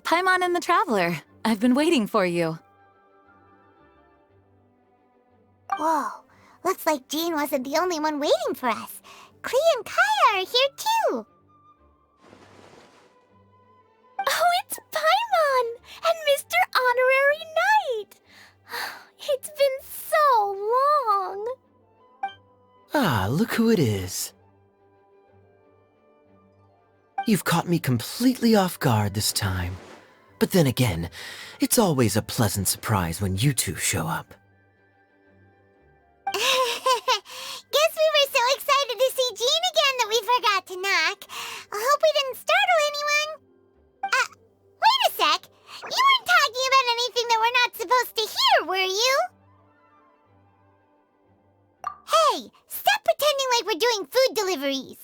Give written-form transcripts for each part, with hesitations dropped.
Paimon and the Traveler. I've been waiting for you. Whoa, looks like Jean wasn't the only one waiting for us. Klee and Kaya are here too. Oh, it's Paimon and Mr. Honorary Knight. It's been so long. Ah, look who it is. You've caught me completely off guard this time. But then again, it's always a pleasant surprise when you two show up. Guess we were so excited to see Jean again that we forgot to knock. I hope we didn't startle anyone. Wait a sec. You weren't talking about anything that we're not supposed to hear, were you? Hey, stop pretending like we're doing food deliveries.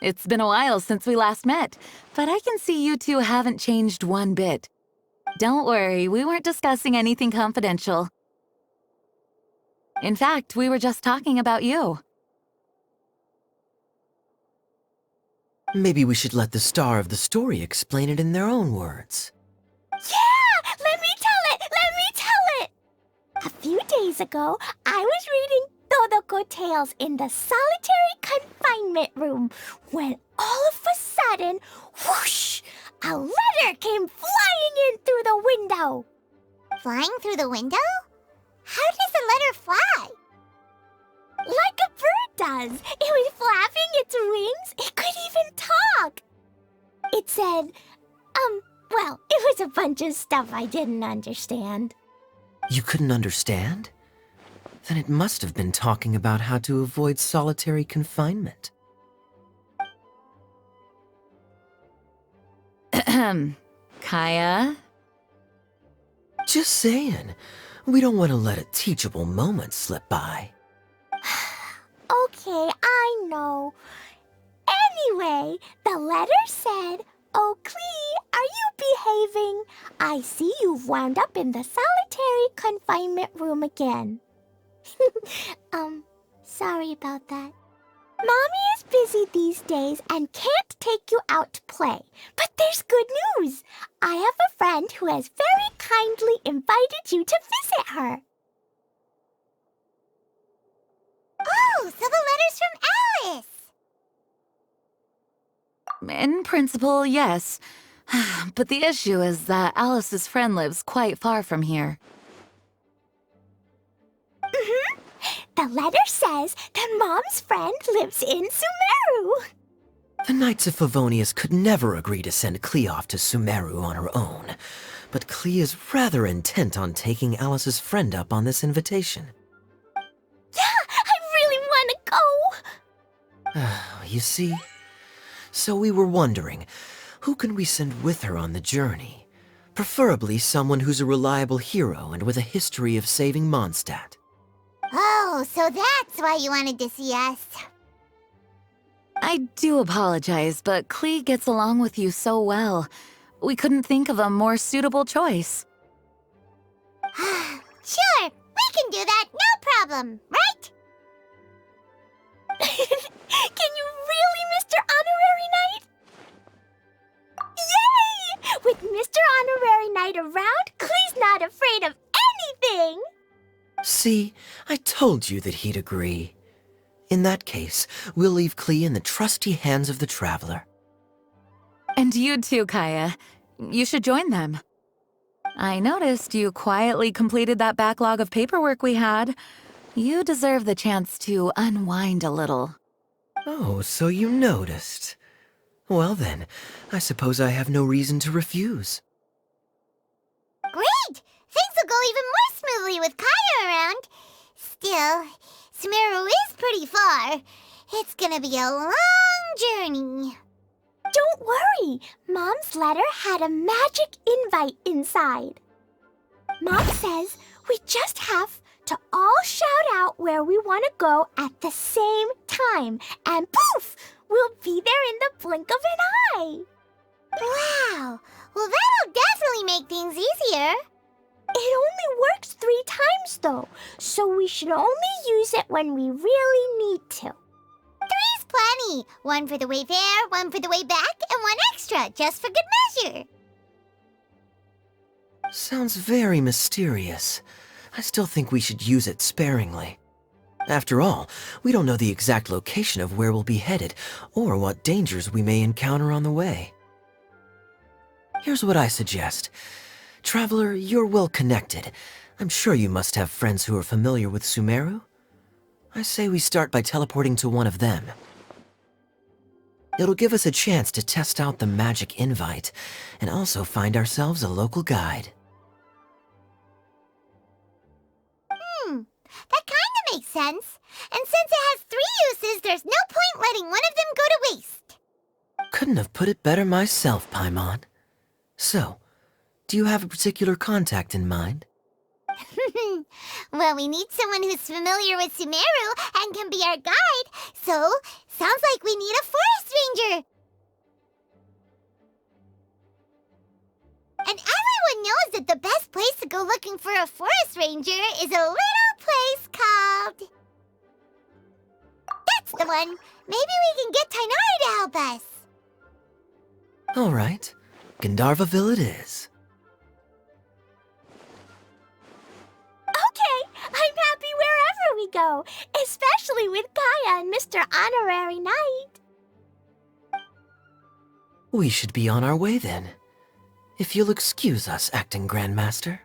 It's been a while since we last met, but I can see you two haven't changed one bit. Don't worry, we weren't discussing anything confidential. In fact, we were just talking about you. Maybe we should let the star of the story explain it in their own words. Yeah! Let me tell it! Let me tell it! A few days ago, I was reading Todoko Tales in the solitary confinement room when all of a sudden, whoosh! A letter came flying in through the window. Flying through the window? How does a letter fly? Like a bird does. It was flapping its wings. It could even talk. It said, well, it was a bunch of stuff I didn't understand. You couldn't understand? Then it must have been talking about how to avoid solitary confinement. Kaya? Just saying. We don't want to let a teachable moment slip by. Okay, I know. Anyway, the letter said, "Oh, Klee, are you behaving? I see you've wound up in the solitary confinement room again." Sorry about that. Mommy is busy these days and can't take you out to play. But there's good news. I have a friend who has very kindly invited you to visit her. Oh, so the letter's from Alice. In principle, yes. But the issue is that Alice's friend lives quite far from here. The letter says that Mom's friend lives in Sumeru. The Knights of Favonius could never agree to send Klee off to Sumeru on her own, but Klee is rather intent on taking Alice's friend up on this invitation. Yeah, I really want to go. You see? So we were wondering, who can we send with her on the journey? Preferably someone who's a reliable hero and with a history of saving Mondstadt. Oh, so that's why you wanted to see us. I do apologize, but Klee gets along with you so well. We couldn't think of a more suitable choice. Sure, we can do that, no problem, right? Can you really, Mr. Honorary Knight? Yay! With Mr. Honorary Knight around, Klee's not afraid of anything. See, I told you that he'd agree. In that case, we'll leave Klee in the trusty hands of the Traveler. And you too, Kaya. You should join them. I noticed you quietly completed that backlog of paperwork we had. You deserve the chance to unwind a little. Oh, so you noticed. Well then, I suppose I have no reason to refuse. Great! Things will go even more smoothly with Kaya around. Still, Sumeru is pretty far. It's gonna be a long journey. Don't worry. Mom's letter had a magic invite inside. Mom says we just have to all shout out where we want to go at the same time. And poof! We'll be there in the blink of an eye. Wow! Well, that'll definitely make things easier. It only works 3 times, though, so we should only use it when we really need to. 3's plenty. 1 for the way there, 1 for the way back, and 1 extra, just for good measure. Sounds very mysterious. I still think we should use it sparingly. After all, we don't know the exact location of where we'll be headed, or what dangers we may encounter on the way. Here's what I suggest. Traveler, you're well connected. I'm sure you must have friends who are familiar with Sumeru. I say we start by teleporting to one of them. It'll give us a chance to test out the magic invite, and also find ourselves a local guide. That kinda makes sense. And since it has 3 uses, there's no point letting one of them go to waste. Couldn't have put it better myself, Paimon. So, do you have a particular contact in mind? Well, we need someone who's familiar with Sumeru and can be our guide, so sounds like we need a forest ranger. And everyone knows that the best place to go looking for a forest ranger is a little place called... That's the one! Maybe we can get Tainari to help us. All right, Gandharvaville it is. Okay, I'm happy wherever we go, especially with Kaya and Mr. Honorary Knight. We should be on our way then. If you'll excuse us, Acting Grandmaster.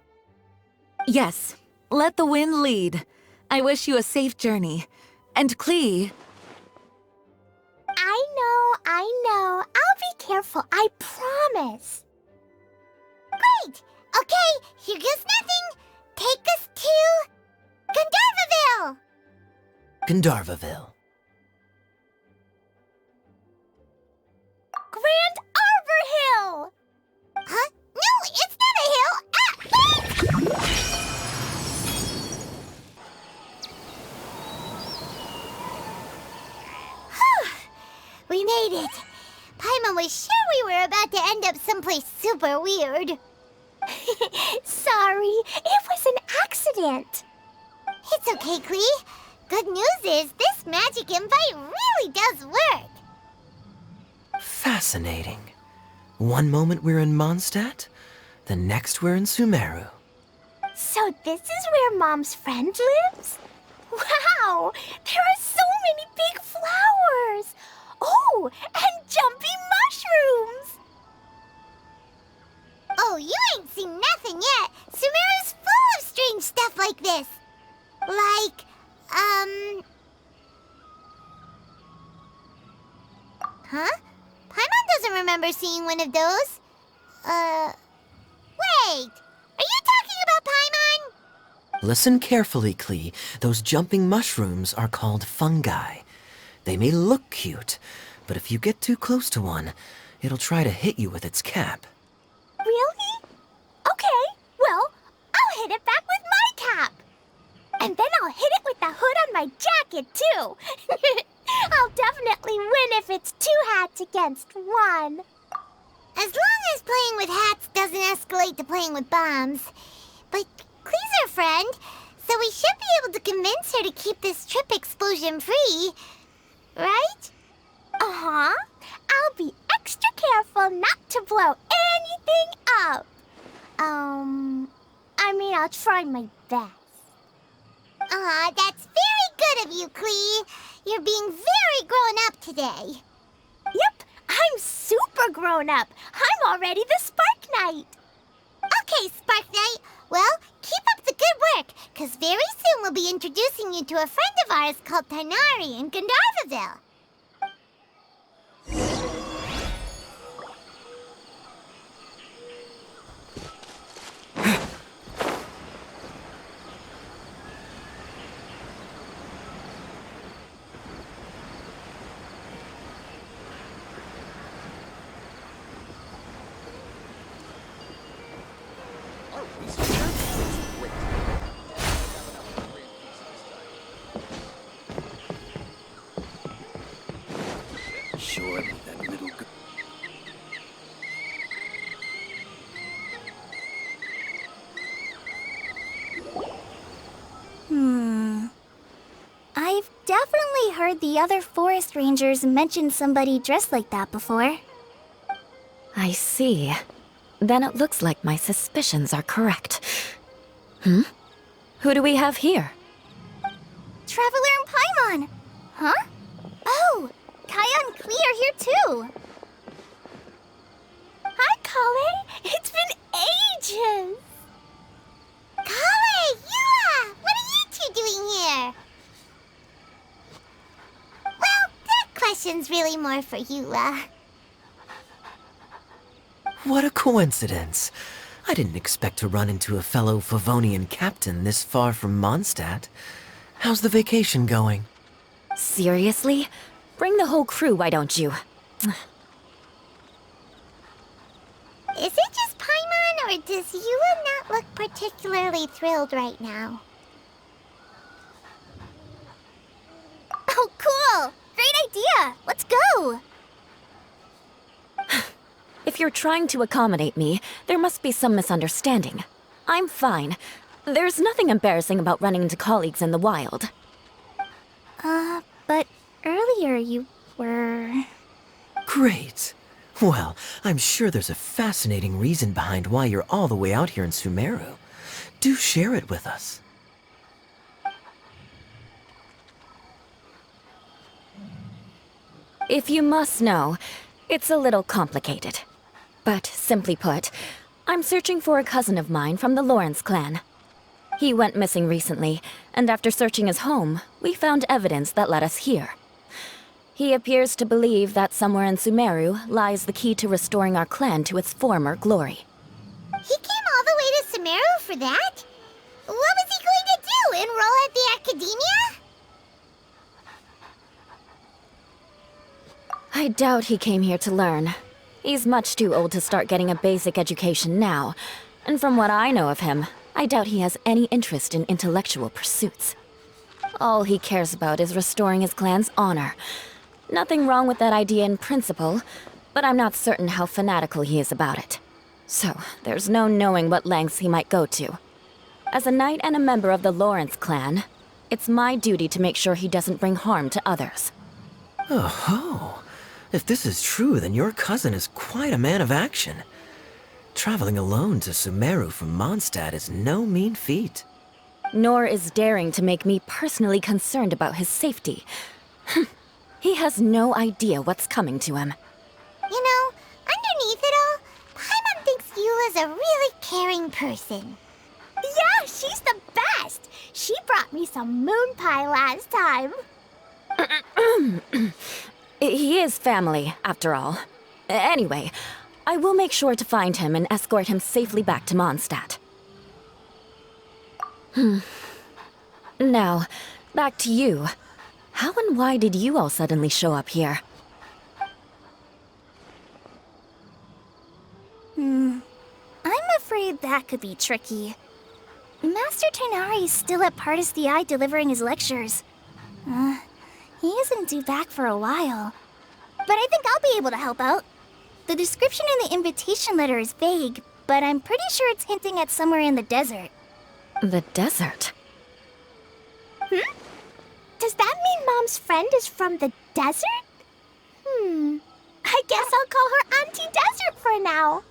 Yes, let the wind lead. I wish you a safe journey. And Klee... I know. I'll be careful, I promise. Great! Okay, here goes nothing. Take us to... Gandharvaville! Gandharvaville. Grand Arbor Hill! Huh? No, it's not a hill! We made it. Paimon was sure we were about to end up someplace super weird. Sorry, it was an accident. It's okay, Klee. Good news is this magic invite really does work. Fascinating. One moment we're in Mondstadt, the next we're in Sumeru. So this is where Mom's friend lives? Wow, there are so many big flowers. Oh, and jumpy mushrooms. Oh, you ain't seen nothing yet. Sumeru's full of strange stuff like this. Like, Huh? Paimon doesn't remember seeing one of those. Wait! Are you talking about Paimon? Listen carefully, Klee. Those jumping mushrooms are called fungi. They may look cute, but if you get too close to one, it'll try to hit you with its cap. Really? Okay, well, I'll hit it back with my cap. And then I'll hit it with the hood on my jacket, too. I'll definitely win if it's 2 hats against 1. As long as playing with hats doesn't escalate to playing with bombs. But Klee's our friend, so we should be able to convince her to keep this trip explosion-free. Right? Uh-huh. I'll be extra careful not to blow anything up. I'll try my best. Aw, that's very good of you, Klee. You're being very grown up today. Yep, I'm super grown up. I'm already the Spark Knight. Okay, Spark Knight. Well, keep up the good work, because very soon we'll be introducing you to a friend of ours called Tainari in Gandharvaville. Surely that little girl. I've definitely heard the other forest rangers mention somebody dressed like that before. I see. Then it looks like my suspicions are correct. Who do we have here? Traveler and Paimon! Huh? Oh, Kaya and Klee are here too! Hi, Kale! It's been ages! Kale, Yua! What are you two doing here? Well, that question's really more for Yua. What a coincidence. I didn't expect to run into a fellow Favonian captain this far from Mondstadt. How's the vacation going? Seriously? Bring the whole crew, why don't you? Is it just Paimon, or does Yua not look particularly thrilled right now? Oh, cool! Great idea! Let's go! If you're trying to accommodate me, there must be some misunderstanding. I'm fine. There's nothing embarrassing about running into colleagues in the wild. But earlier you were... Great. Well, I'm sure there's a fascinating reason behind why you're all the way out here in Sumeru. Do share it with us. If you must know, it's a little complicated. But simply put, I'm searching for a cousin of mine from the Lawrence clan. He went missing recently, and after searching his home, we found evidence that led us here. He appears to believe that somewhere in Sumeru lies the key to restoring our clan to its former glory. He came all the way to Sumeru for that? What was he going to do, enroll at the academia? I doubt he came here to learn. He's much too old to start getting a basic education now, and from what I know of him, I doubt he has any interest in intellectual pursuits. All he cares about is restoring his clan's honor. Nothing wrong with that idea in principle, but I'm not certain how fanatical he is about it. So, there's no knowing what lengths he might go to. As a knight and a member of the Lawrence clan, it's my duty to make sure he doesn't bring harm to others. Oh-ho. If this is true, then your cousin is quite a man of action. Traveling alone to Sumeru from Mondstadt is no mean feat. Nor is daring to make me personally concerned about his safety. He has no idea what's coming to him. You know, underneath it all, Paimon thinks Yua's a really caring person. Yeah, she's the best! She brought me some moon pie last time. He is family, after all. Anyway, I will make sure to find him and escort him safely back to Mondstadt. Now, back to you. How and why did you all suddenly show up here? I'm afraid that could be tricky. Master Tighnari is still at Partis the Eye delivering his lectures. He isn't due back for a while. But I think I'll be able to help out. The description in the invitation letter is vague, but I'm pretty sure it's hinting at somewhere in the desert. The desert? Does that mean Mom's friend is from the desert? I guess I'll call her Auntie Desert for now.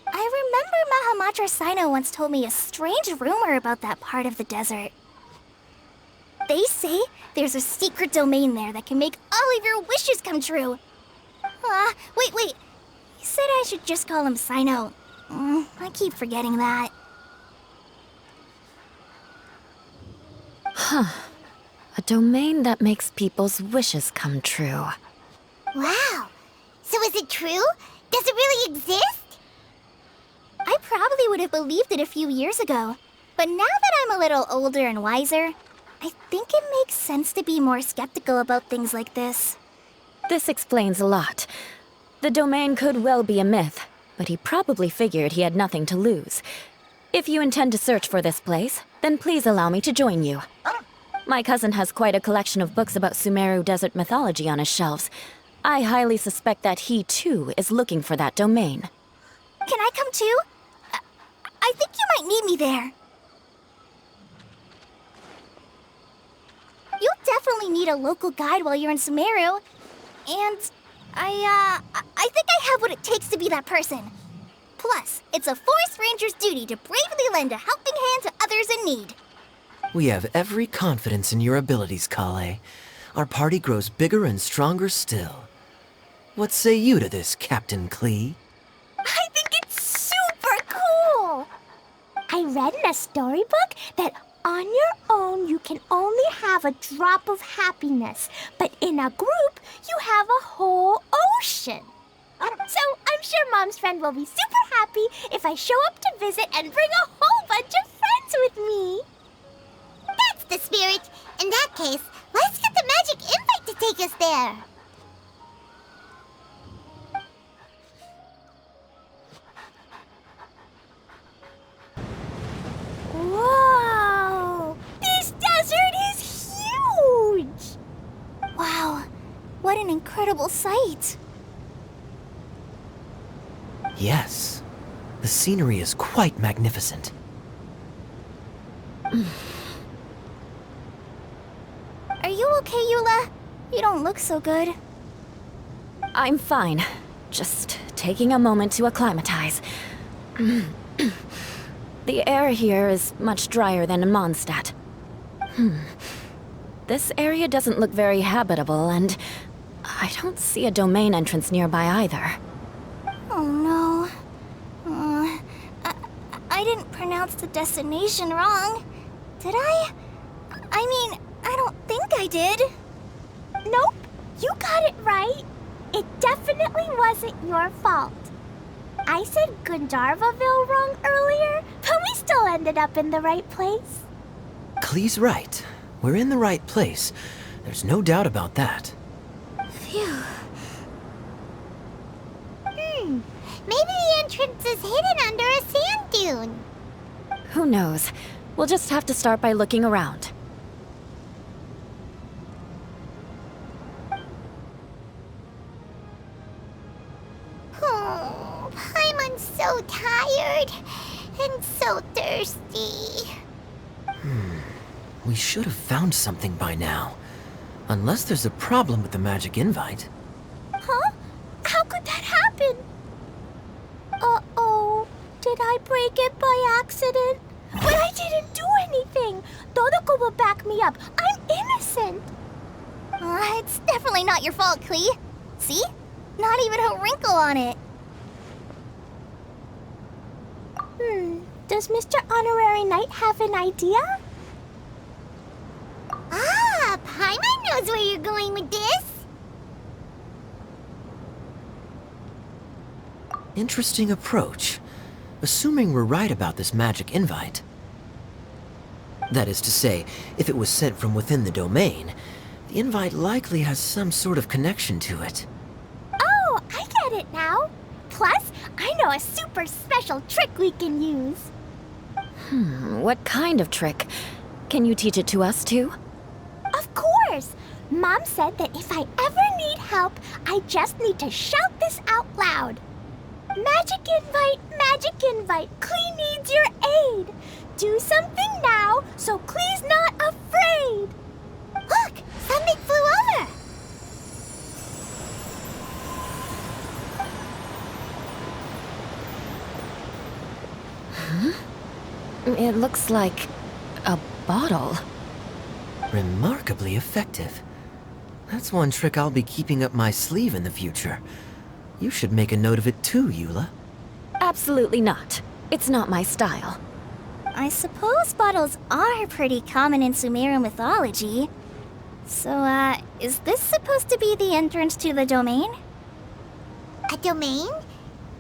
I remember Mahamatra Sino once told me a strange rumor about that part of the desert. They say there's a secret domain there that can make all of your wishes come true. Wait. He said I should just call him Sino. I keep forgetting that. A domain that makes people's wishes come true. Wow. So is it true? Does it really exist? I probably would have believed it a few years ago. But now that I'm a little older and wiser, I think it makes sense to be more skeptical about things like this. This explains a lot. The domain could well be a myth, but he probably figured he had nothing to lose. If you intend to search for this place, then please allow me to join you. My cousin has quite a collection of books about Sumeru desert mythology on his shelves. I highly suspect that he, too, is looking for that domain. Can I come too? I think you might need me there. You'll definitely need a local guide while you're in Sumeru. And I think I have what it takes to be that person. Plus, Plus, it's a forest ranger's duty to bravely lend a helping hand to others in need. We have every confidence in your abilities, Kale. Our party grows bigger and stronger still. What say you to this, Captain Klee? I think it's super cool! I read in a storybook that on your own you can only have a drop of happiness, but in a group you have a whole ocean. So I'm sure Mom's friend will be super happy if I show up to visit and bring a whole bunch of friends with me. That's the spirit. In that case, let's get the magic invite to take us there. Whoa! This desert is huge! Wow, what an incredible sight. Yes. The scenery is quite magnificent. Are you okay, Eula? You don't look so good. I'm fine. Just taking a moment to acclimatize. The air here is much drier than in Mondstadt. This area doesn't look very habitable, and I don't see a domain entrance nearby either. Oh no. I didn't pronounce the destination wrong. Did I? I mean, I don't think I did. Nope, you got it right. It definitely wasn't your fault. I said Gundharvaville wrong earlier, but we still ended up in the right place. Klee's right. We're in the right place. There's no doubt about that. Phew. Maybe the entrance is hidden under a sand dune. Who knows? We'll just have to start by looking around. Oh, Paimon's so tired and so thirsty. We should have found something by now. Unless there's a problem with the magic invite. Huh? How could that happen? Uh-oh. Did I break it by accident? But I didn't do anything. Todoko will back me up. I'm innocent. It's definitely not your fault, Klee. See? Not even a wrinkle on it. Does Mr. Honorary Knight have an idea? Ah, Paimon knows where you're going with this. Interesting approach. Assuming we're right about this magic invite. That is to say, if it was sent from within the domain, the invite likely has some sort of connection to it. Oh, I get it now. Plus, I know a super special trick we can use. What kind of trick? Can you teach it to us too? Of course! Mom said that if I ever need help, I just need to shout this out loud. Magic invite, Klee needs your aid. Do something now so Klee's not afraid. Look, something flew over. It looks like a bottle. Remarkably effective. That's one trick I'll be keeping up my sleeve in the future. You should make a note of it too, Eula. Absolutely not. It's not my style. I suppose bottles are pretty common in Sumerian mythology. So, is this supposed to be the entrance to the domain? A domain?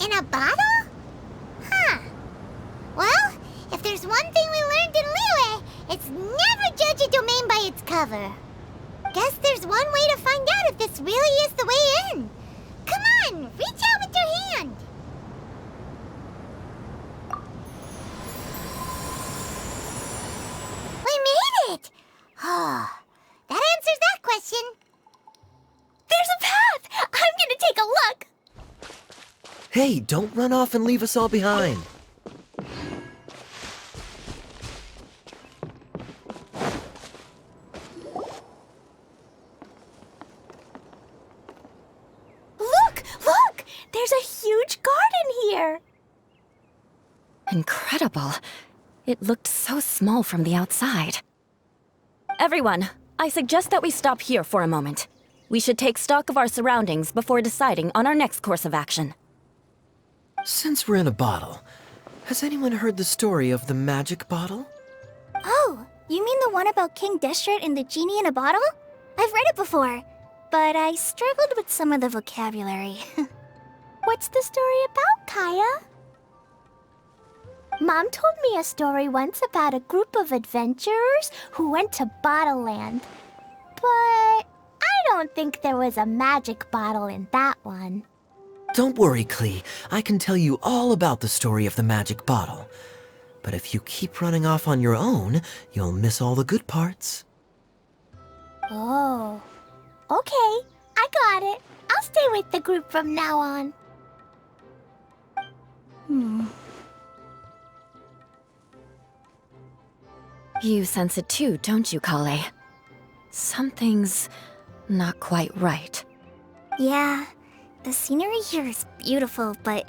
In a bottle? Huh. Well, if there's one thing we learned in Liyue, it's never judge a domain by its cover. Guess there's one way to find out if this really is the way in. Come on, reach out with your hand. We made it! Oh, that answers that question. There's a path! I'm gonna take a look! Hey, don't run off and leave us all behind. Look! Look! There's a huge garden here! incredible. It looked so small from the outside. Everyone, I suggest that we stop here for a moment. We should take stock of our surroundings before deciding on our next course of action. Since we're in a bottle, has anyone heard the story of the magic bottle? Oh, you mean the one about King Deshret and the genie in a bottle? I've read it before, but I struggled with some of the vocabulary. What's the story about, Kaya? Mom told me a story once about a group of adventurers who went to Bottle Land. But I don't think there was a magic bottle in that one. Don't worry, Klee. I can tell you all about the story of the magic bottle. But if you keep running off on your own, you'll miss all the good parts. Oh, okay. I got it. I'll stay with the group from now on. You sense it too, don't you, Kale? Something's not quite right. Yeah, the scenery here is beautiful, but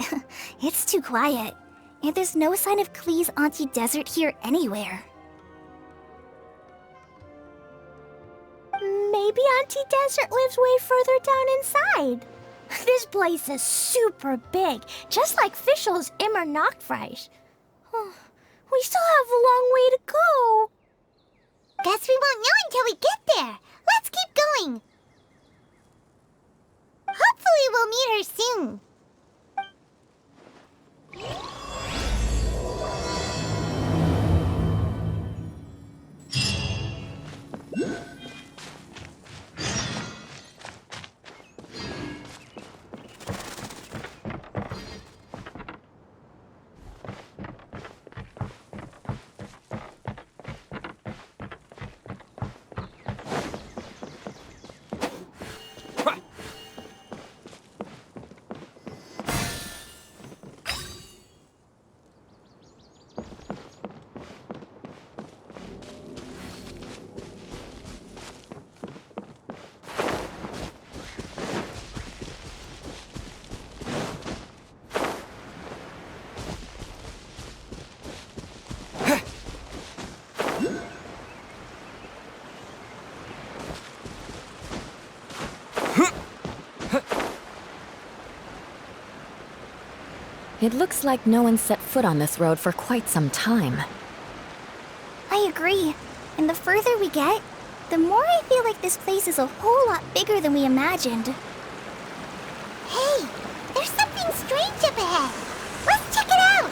it's too quiet. And there's no sign of Klee's Auntie Desert here anywhere. Maybe Auntie Desert lives way further down inside. This place is super big, just like Fischl's Immer Nachtreich. We still have a long way to go. Guess we won't know until we get there. Let's keep going. Hopefully we'll meet her soon. It looks like no one set foot on this road for quite some time. I agree. And the further we get, the more I feel like this place is a whole lot bigger than we imagined. Hey, there's something strange up ahead. Let's check it out.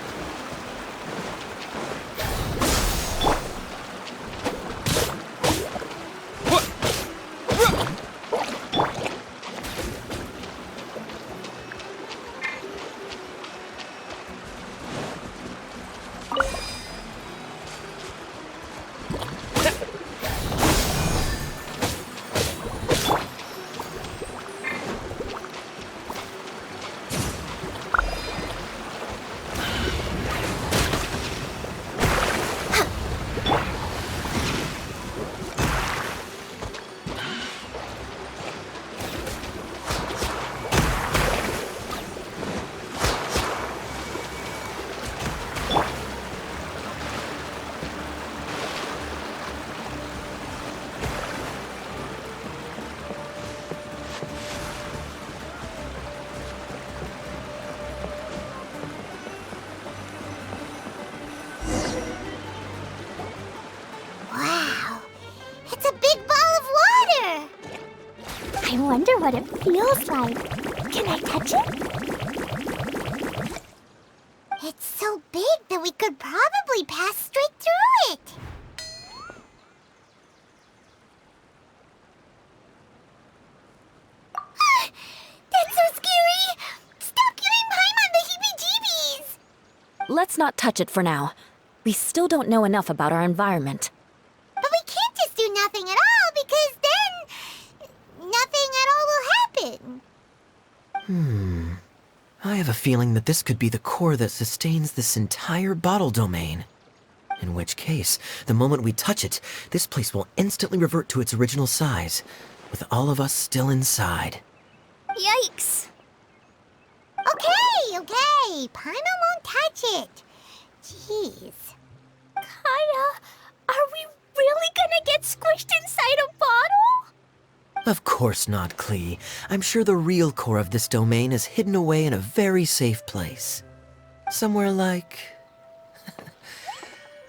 Wow, it's a big ball of water. I wonder what it feels like. Can I touch it? It's so big that we could probably pass straight through it. That's so scary! Stop giving Paimon the heebie-jeebies! Let's not touch it for now. We still don't know enough about our environment. But we can't just do nothing at all, because then nothing at all will happen. I have a feeling that this could be the core that sustains this entire bottle domain. In which case, the moment we touch it, this place will instantly revert to its original size, with all of us still inside. Yikes! Okay. Paimon won't touch it. Jeez. Kaya, are we really gonna get squished inside a bottle? Of course not, Klee. I'm sure the real core of this domain is hidden away in a very safe place. Somewhere like...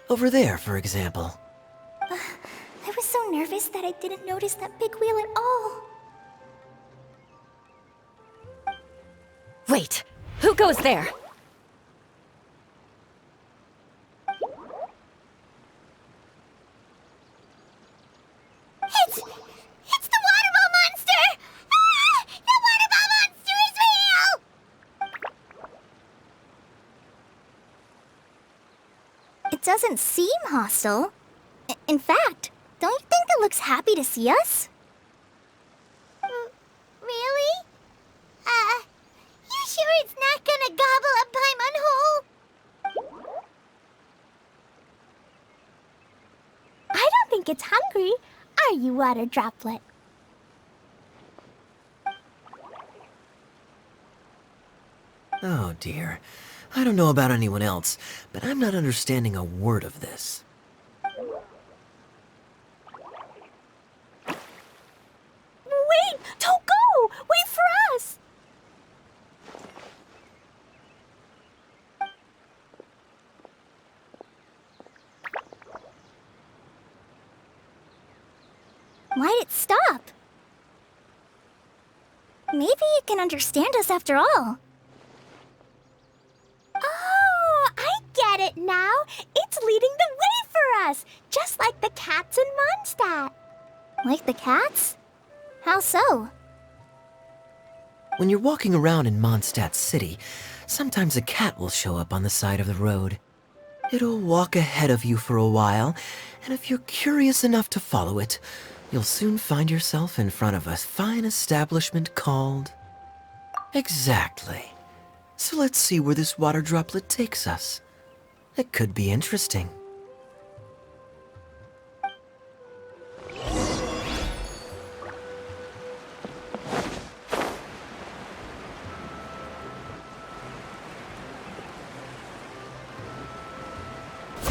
over there, for example. I was so nervous that I didn't notice that big wheel at all. Wait, who goes there? It's the water ball monster! Ah! The water ball monster is real! It doesn't seem hostile. In fact, don't you think it looks happy to see us? Really? You sure it's not gonna gobble up Paimon whole? I don't think it's hungry. Are you, Water Droplet? Oh dear. I don't know about anyone else, but I'm not understanding a word of this. Wait! Don't go! Wait for us! Why'd it stop? Maybe it can understand us after all. Oh, I get it now. It's leading the way for us, just like the cats in Mondstadt. Like the cats? How so? When you're walking around in Mondstadt City, sometimes a cat will show up on the side of the road. It'll walk ahead of you for a while, and if you're curious enough to follow it, you'll soon find yourself in front of a fine establishment called... Exactly. So let's see where this water droplet takes us. It could be interesting.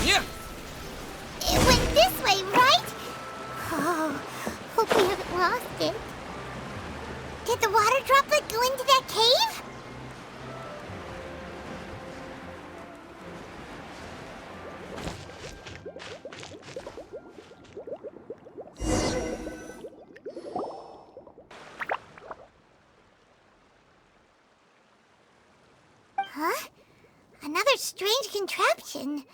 Yeah. It went this way, right? Oh, hope we haven't lost it. Did the water droplet go into that cave? Huh? Another strange contraption.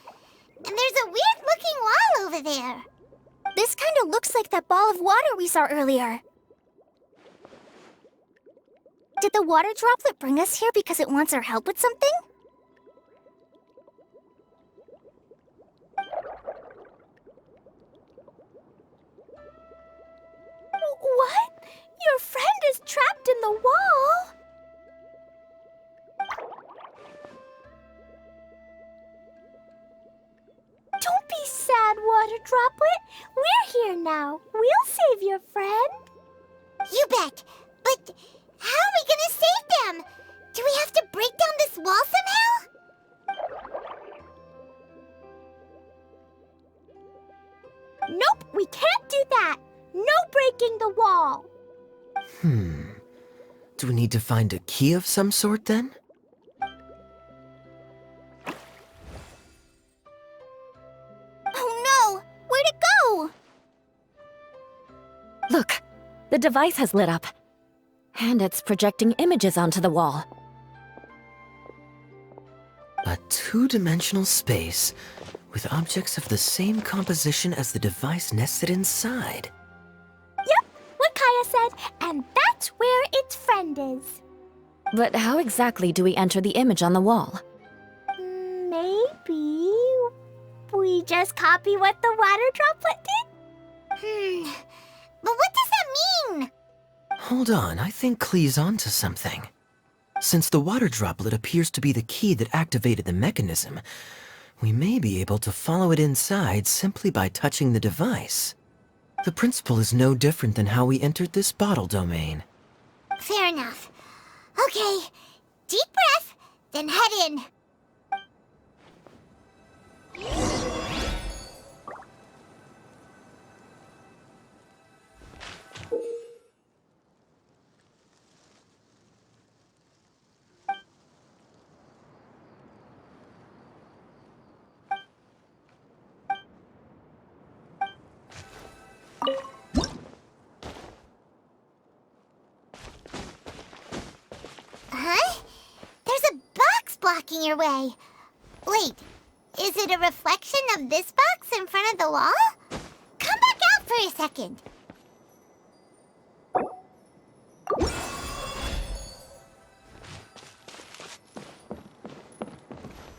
And there's a weird-looking wall over there. This kind of looks like that ball of water we saw earlier. Did the water droplet bring us here because it wants our help with something? What? Your friend is trapped in the wall? Don't be sad, Water Droplet. We're here now. We'll save your friend. You bet. But how are we gonna save them? Do we have to break down this wall somehow? Nope, we can't do that. No breaking the wall. Do we need to find a key of some sort then? Oh no! Where'd it go? Look, the device has lit up. And it's projecting images onto the wall. A two-dimensional space with objects of the same composition as the device nested inside. Yep, what Kaya said, and that's where its friend is. But how exactly do we enter the image on the wall? Maybe we just copy what the water droplet did? But what does that mean? Hold on, I think Klee's onto something. Since the water droplet appears to be the key that activated the mechanism, we may be able to follow it inside simply by touching the device. The principle is no different than how we entered this bottle domain. Fair enough. Okay, deep breath, then head in. Huh? There's a box blocking your way. Wait, is it a reflection of this box in front of the wall? Come back out for a second.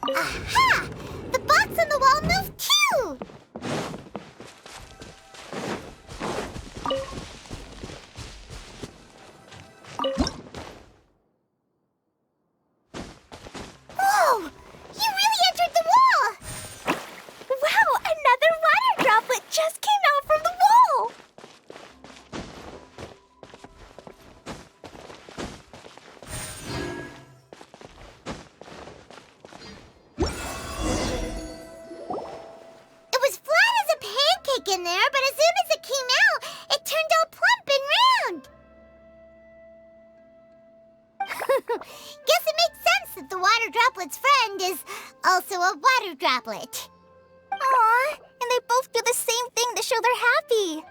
Aha! The box on the wall moved too! Whoa! You really entered the wall! Wow, another water droplet just came out from the wall! It was flat as a pancake in there, but as soon as it came out, it turned all plump and round. Guess it makes sense that the water droplet's friend is also a water droplet. Aw, and they both do the same thing to show they're happy.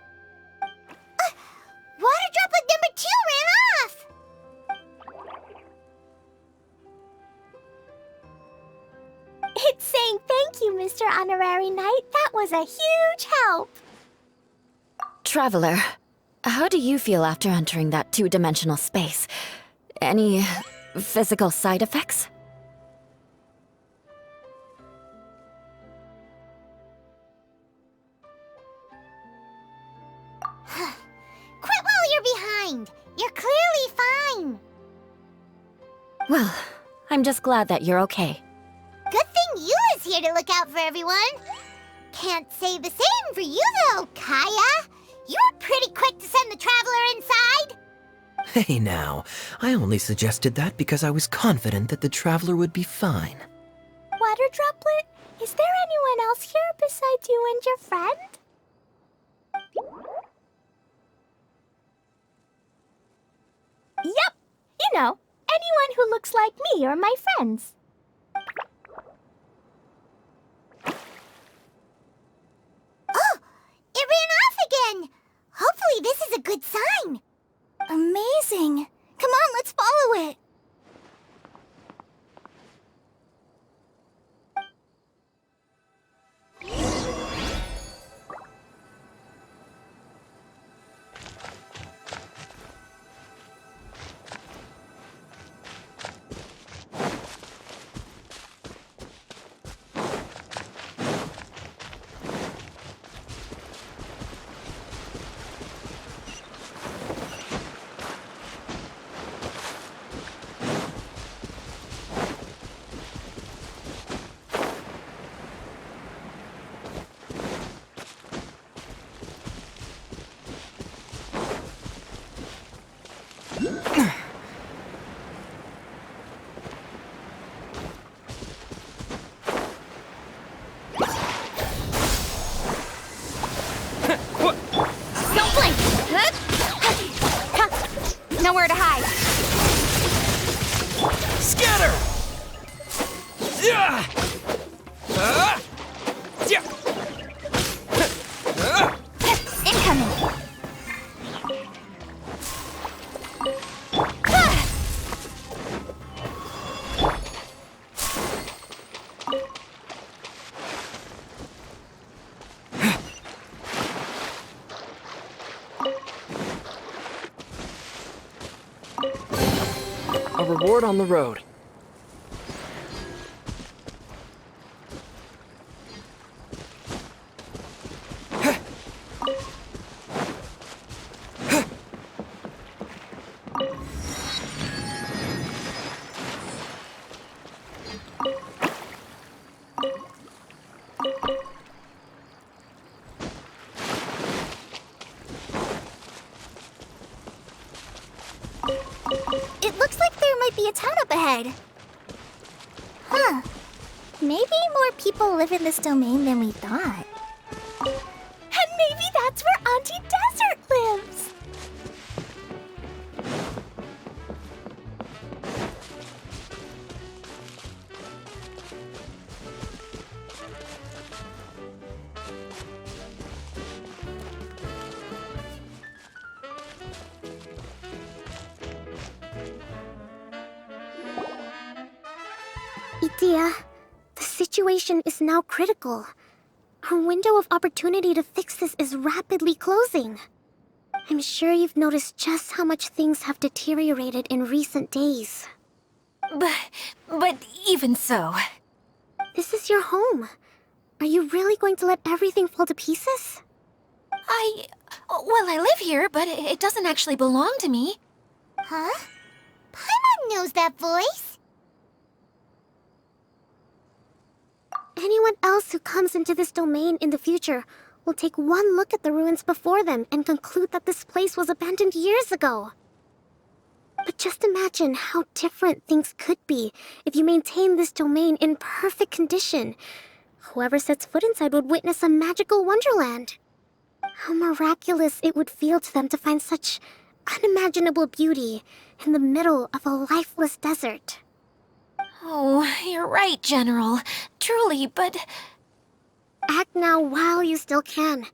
Water droplet number 2 ran off. It's saying thank you, Mr. Honorary Knight. That was a huge help. Traveler, how do you feel after entering that two-dimensional space? Any physical side effects? Quit while you're behind. You're clearly fine. Well, I'm just glad that you're okay. Good thing you is here to look out for everyone. Can't say the same for you, though, Kaya. You were pretty quick to send the traveler inside. Hey now, I only suggested that because I was confident that the traveler would be fine. Water droplet, is there anyone else here besides you and your friend? Yep, you know, anyone who looks like me or my friends. Oh, it ran off again. Hopefully this is a good sign. Amazing. Come on, let's follow it. Nowhere to hide. Scatter! Yeah! Yeah! Incoming. A reward on the road. It looks like there might be a town up ahead. Huh. Maybe more people live in this domain than we thought. And maybe that's where Auntie Desert lives! Idea, the situation is now critical. Our window of opportunity to fix this is rapidly closing. I'm sure you've noticed just how much things have deteriorated in recent days. But even so... This is your home. Are you really going to let everything fall to pieces? Well, I live here, but it doesn't actually belong to me. Huh? Paimon knows that voice. Anyone else who comes into this domain in the future will take one look at the ruins before them and conclude that this place was abandoned years ago. But just imagine how different things could be if you maintain this domain in perfect condition. Whoever sets foot inside would witness a magical wonderland. How miraculous it would feel to them to find such unimaginable beauty in the middle of a lifeless desert. Oh, you're right, General. Truly, but... Act now while you still can.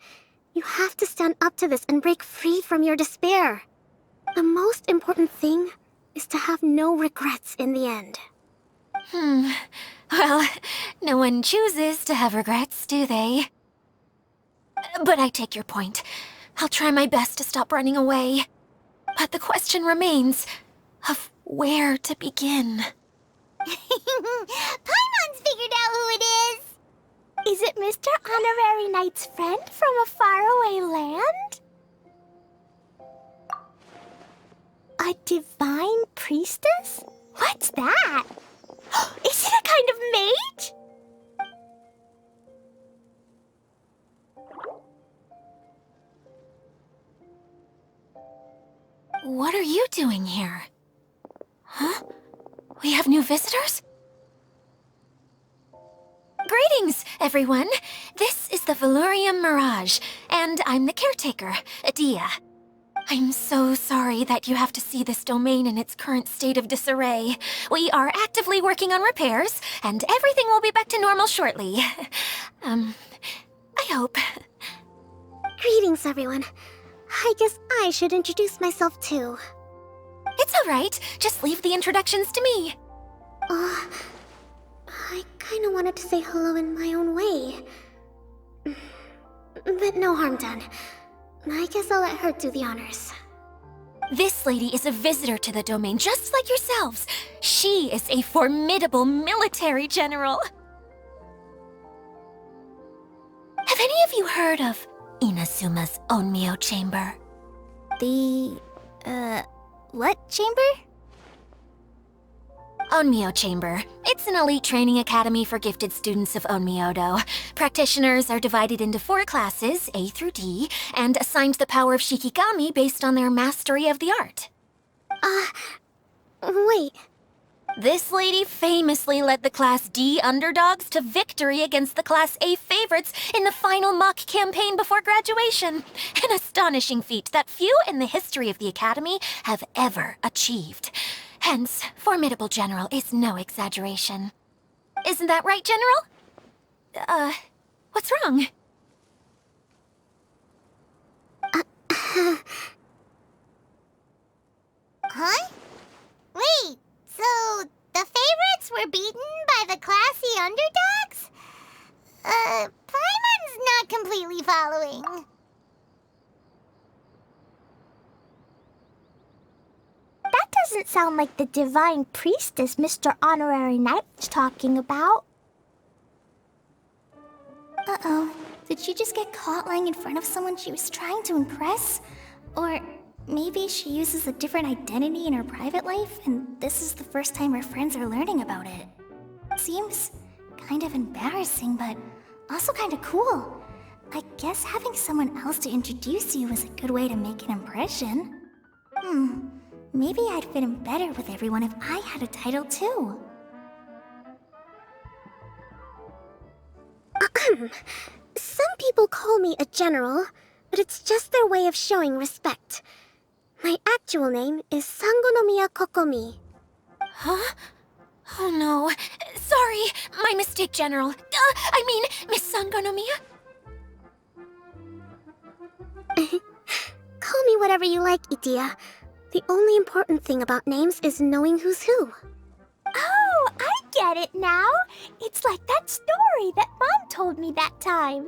You have to stand up to this and break free from your despair. The most important thing is to have no regrets in the end. Well, no one chooses to have regrets, do they? But I take your point. I'll try my best to stop running away. But the question remains of where to begin. Paimon's figured out who it is. Is it Mr. Honorary Knight's friend from a faraway land? A divine priestess? What's that? Is it a kind of mage? What are you doing here? Huh? We have new visitors? Greetings, everyone. This is the Valurium Mirage, and I'm the caretaker, Adia. I'm so sorry that you have to see this domain in its current state of disarray. We are actively working on repairs, and everything will be back to normal shortly. I hope. Greetings, everyone. I guess I should introduce myself too. It's all right. Just leave the introductions to me. I kinda wanted to say hello in my own way. But no harm done. I guess I'll let her do the honors. This lady is a visitor to the domain, just like yourselves. She is a formidable military general. Have any of you heard of Inazuma's Onmyo Chamber? What chamber? Onmyo Chamber. It's an elite training academy for gifted students of Onmyodo. Practitioners are divided into 4 classes, A through D, and assigned the power of Shikigami based on their mastery of the art. Wait. This lady famously led the Class D underdogs to victory against the Class A favorites in the final mock campaign before graduation. An astonishing feat that few in the history of the Academy have ever achieved. Hence, formidable general is no exaggeration. Isn't that right, General? What's wrong? Huh? Wait, so the favorites were beaten by the classy underdogs? Paimon's not completely following. That doesn't sound like the divine priestess Mr. Honorary Knight was talking about. Uh-oh. Did she just get caught lying in front of someone she was trying to impress? Or maybe she uses a different identity in her private life, and this is the first time her friends are learning about it. Seems kind of embarrassing, but also kind of cool. I guess having someone else to introduce you is a good way to make an impression. Maybe I'd fit in better with everyone if I had a title too. Some people call me a general, but it's just their way of showing respect. My actual name is Sangonomiya Kokomi. Huh? Oh no. Sorry, my mistake, General. I mean, Miss Sangonomiya. Call me whatever you like, Itia. The only important thing about names is knowing who's who. Oh, I get it now. It's like that story that Mom told me that time.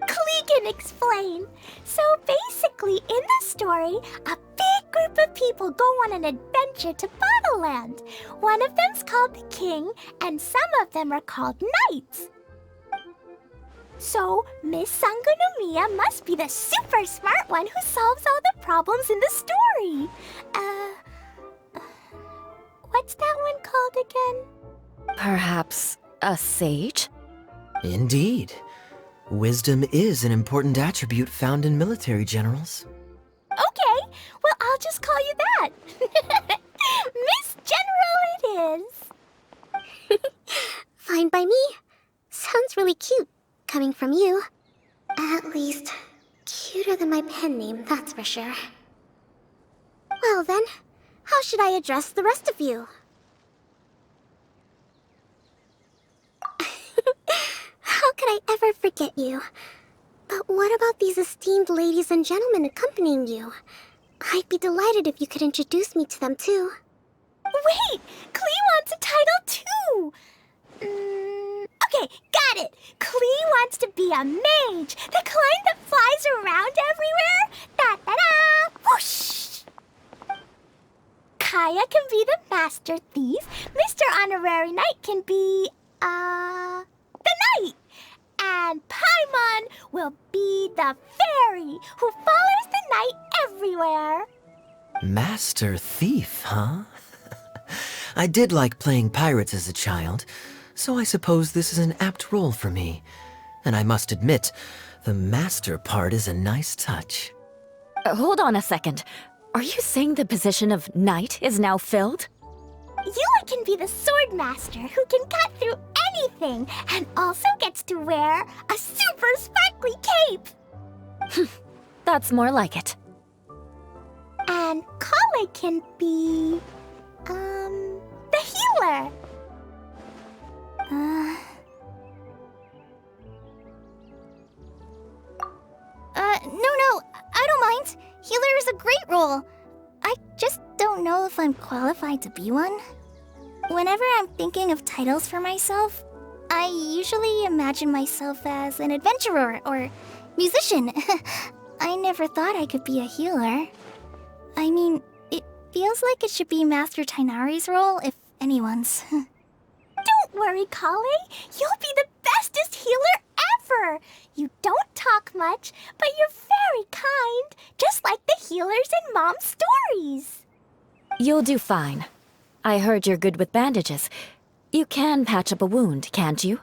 Klee can explain. So basically, in the story, a big group of people go on an adventure to Bottleland. One of them's called the King, and some of them are called Knights. So, Miss Sangonomiya must be the super smart one who solves all the problems in the story. What's that one called again? Perhaps a sage? Indeed. Wisdom is an important attribute found in military generals. Okay, well, I'll just call you that. Miss General it is. Fine by me. Sounds really cute, coming from you. At least, cuter than my pen name, that's for sure. Well then, how should I address the rest of you? How could I ever forget you? But what about these esteemed ladies and gentlemen accompanying you? I'd be delighted if you could introduce me to them too. Wait, Klee wants a title too. Okay, got it. Klee wants to be a mage, the kind that flies around everywhere. Da-da-da! Whoosh! Kaya can be the master thief. Mr. Honorary Knight can be, the knight. And Paimon will be the fairy who follows the knight everywhere. Master Thief, huh? I did like playing pirates as a child, so I suppose this is an apt role for me. And I must admit, the master part is a nice touch. Hold on a second. Are you saying the position of knight is now filled? Yua can be the sword master who can cut through anything and also gets to wear a super sparkly cape. That's more like it. And Kale can be, the healer. No, I don't mind. Healer is a great role. I just don't know if I'm qualified to be one. Whenever I'm thinking of titles for myself, I usually imagine myself as an adventurer or musician. I never thought I could be a healer. I mean, it feels like it should be Master Tainari's role, if anyone's. Don't worry, Kale. You'll be the bestest healer ever. You don't talk much, but you're very kind, just like the healers in Mom's stories. You'll do fine. I heard you're good with bandages. You can patch up a wound, can't you?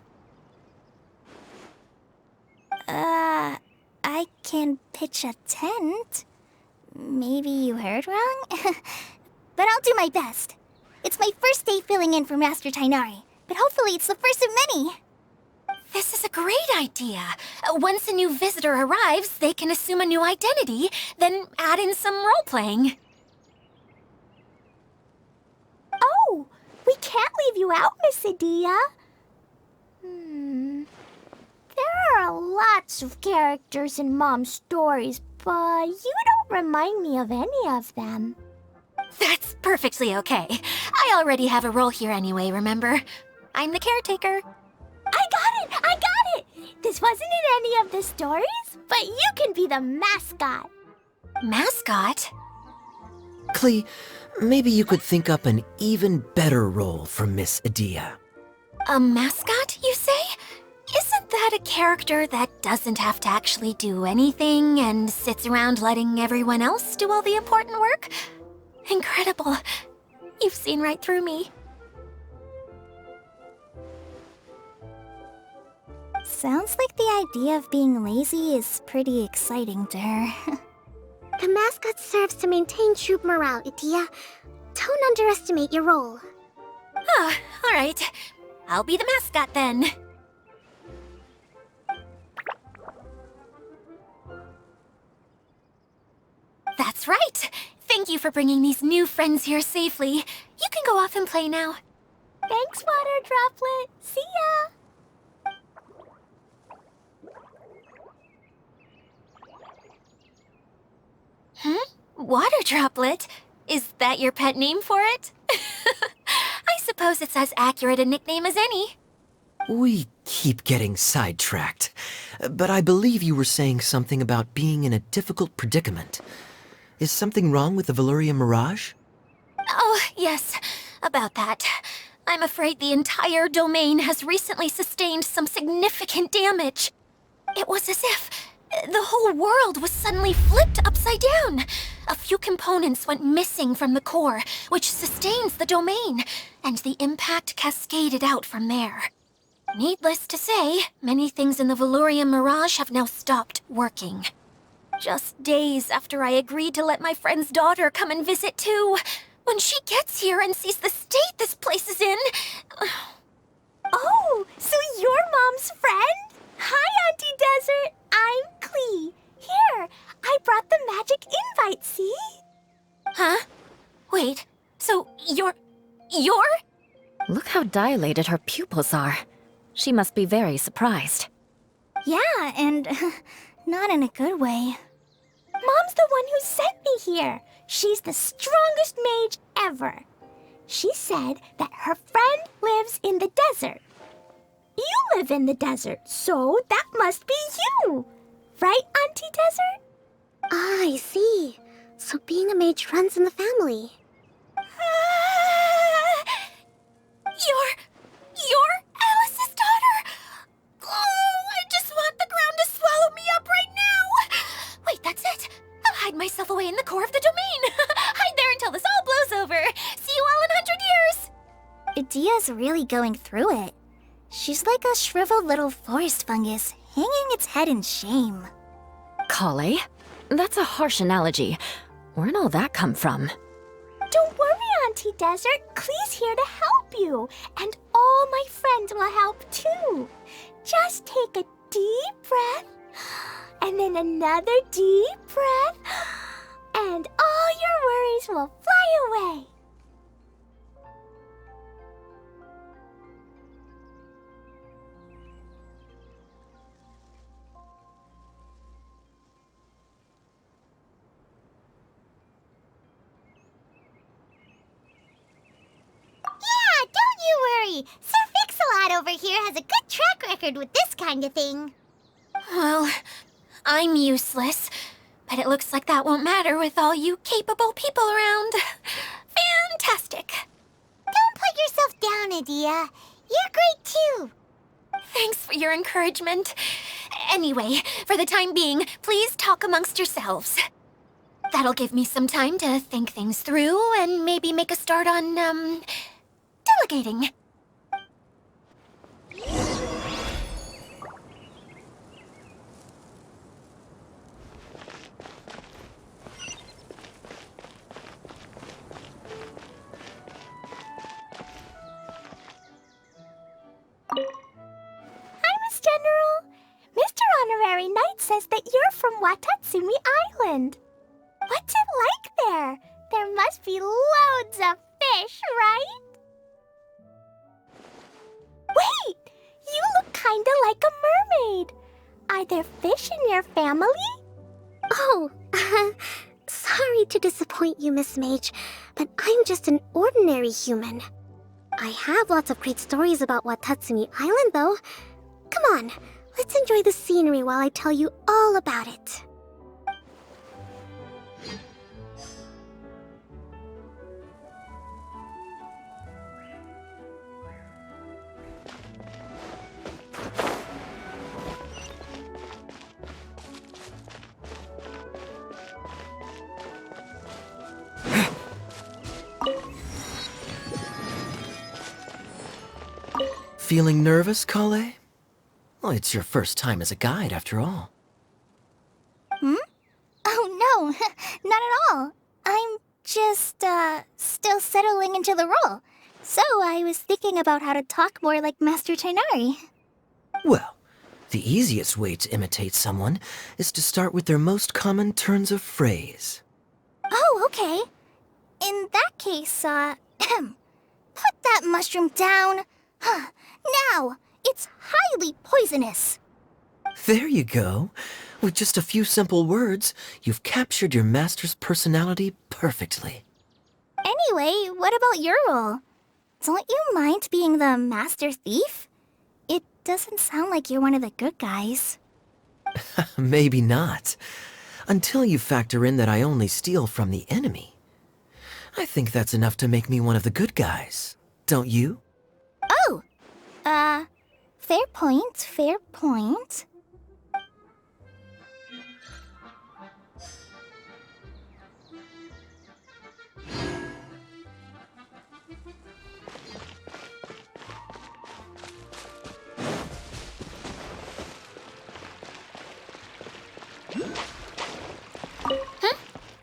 I can pitch a tent. Maybe you heard wrong? But I'll do my best. It's my first day filling in for Master Tainari, but hopefully it's the first of many. This is a great idea. Once a new visitor arrives, they can assume a new identity, then add in some role-playing. Oh, we can't leave you out, Miss Adia. There are lots of characters in Mom's stories, but you don't remind me of any of them. That's perfectly okay. I already have a role here anyway, remember? I'm the caretaker. I got it! This wasn't in any of the stories, but you can be the mascot. Mascot? Klee, maybe you could think up an even better role for Miss Adia. A mascot, you say? Isn't that a character that doesn't have to actually do anything and sits around letting everyone else do all the important work? Incredible. You've seen right through me. Sounds like the idea of being lazy is pretty exciting to her. The mascot serves to maintain troop morale, Itia. Don't underestimate your role. Ah, all right. I'll be the mascot then. That's right! Thank you for bringing these new friends here safely. You can go off and play now. Thanks, Water Droplet. See ya! Water Droplet? Is that your pet name for it? I suppose it's as accurate a nickname as any. We keep getting sidetracked, but I believe you were saying something about being in a difficult predicament. Is something wrong with the Veluria Mirage? Oh, yes, about that. I'm afraid the entire domain has recently sustained some significant damage. It was as if the whole world was suddenly flipped upside down. A few components went missing from the core, which sustains the domain, and the impact cascaded out from there. Needless to say, many things in the Veluria Mirage have now stopped working. Just days after I agreed to let my friend's daughter come and visit too. When she gets here and sees the state this place is in... Oh, so you're Mom's friend? Hi, Auntie Desert. I'm Klee. Here, I brought the magic invite, see? Huh? Wait, so you're... Look how dilated her pupils are. She must be very surprised. Yeah, and not in a good way. Mom's the one who sent me here. She's the strongest mage ever. She said that her friend lives in the desert. You live in the desert, so that must be you. Right, Auntie Desert? Ah, I see. So being a mage runs in the family. You're Alice's daughter? Oh, I just want the ground to swallow me up right now. Wait, that's it. I'll hide myself away in the core of the domain. Hide there until this all blows over. See you all in 100 years. Idia's really going through it. She's like a shriveled little forest fungus, hanging its head in shame. Kale? That's a harsh analogy. Where'd all that come from? Don't worry, Auntie Desert. Klee's here to help you. And all my friends will help too. Just take a deep breath, and then another deep breath, and all your worries will fly away. Yeah, don't you worry. Sir Fix-a-Lot over here has a good track record with this kind of thing. Well, I'm useless, but it looks like that won't matter with all you capable people around. Fantastic. Don't put yourself down, Adia. You're great too. Thanks for your encouragement. Anyway, for the time being, please talk amongst yourselves. That'll give me some time to think things through and maybe make a start on, delegating. Hi, Miss General. Mr. Honorary Knight says that you're from Watatsumi Island. What's it like there? There must be loads of fish, right? Wait! You look kinda like a mermaid. Are there fish in your family? Oh, sorry to disappoint you, Miss Mage, but I'm just an ordinary human. I have lots of great stories about Watatsumi Island, though. Come on, let's enjoy the scenery while I tell you all about it. Feeling nervous, Kale? Well, it's your first time as a guide, after all. Oh, no, not at all. I'm just, still settling into the role. So I was thinking about how to talk more like Master Tighnari. Well, the easiest way to imitate someone is to start with their most common turns of phrase. Oh, okay. In that case, put that mushroom down. Now, it's highly poisonous. There you go. With just a few simple words, you've captured your master's personality perfectly. Anyway, what about your role? Don't you mind being the master thief? It doesn't sound like you're one of the good guys. Maybe not. Until you factor in that I only steal from the enemy. I think that's enough to make me one of the good guys. Don't you? Oh! Fair point, fair point.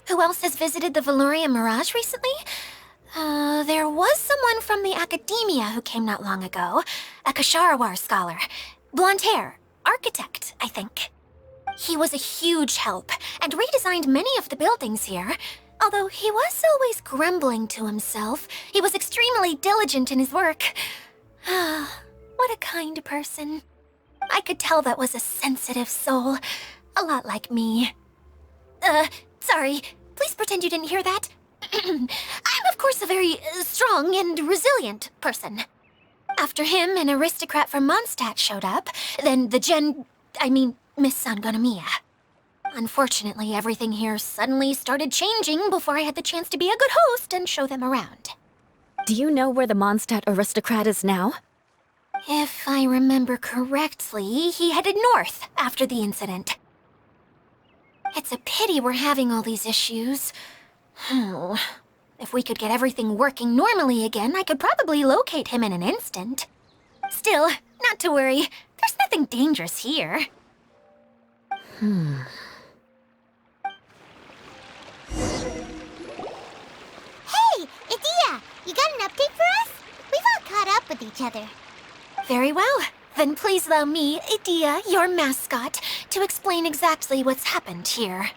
Who else has visited the Veloria Mirage recently? There was someone from the academia who came not long ago. A Kasharawar scholar. Blonde hair. Architect, I think. He was a huge help, and redesigned many of the buildings here. Although he was always grumbling to himself, he was extremely diligent in his work. What a kind person. I could tell that was a sensitive soul. A lot like me. Sorry. Please pretend you didn't hear that. I'm, of course, a very strong and resilient person. After him, an aristocrat from Mondstadt showed up, then Miss Sangonomiya. Unfortunately, everything here suddenly started changing before I had the chance to be a good host and show them around. Do you know where the Mondstadt aristocrat is now? If I remember correctly, he headed north after the incident. It's a pity we're having all these issues. If we could get everything working normally again, I could probably locate him in an instant. Still, not to worry. There's nothing dangerous here. Hey, Idia! You got an update for us? We've all caught up with each other. Very well. Then please allow me, Idia, your mascot, to explain exactly what's happened here.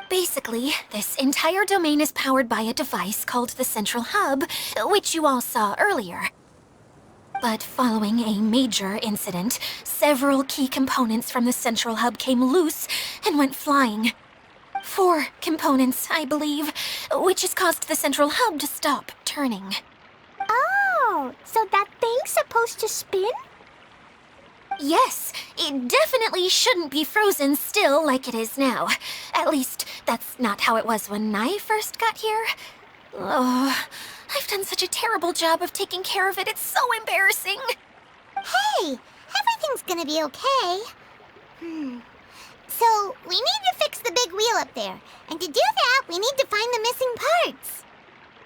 Basically, this entire domain is powered by a device called the Central Hub, which you all saw earlier. But following a major incident, several key components from the Central Hub came loose and went flying. 4 components, I believe, which has caused the Central Hub to stop turning. Oh, so that thing's supposed to spin? Yes, it definitely shouldn't be frozen still like it is now. At least, that's not how it was when I first got here. Oh, I've done such a terrible job of taking care of it, it's so embarrassing. Hey, everything's gonna be okay. So, we need to fix the big wheel up there. And to do that, we need to find the missing parts.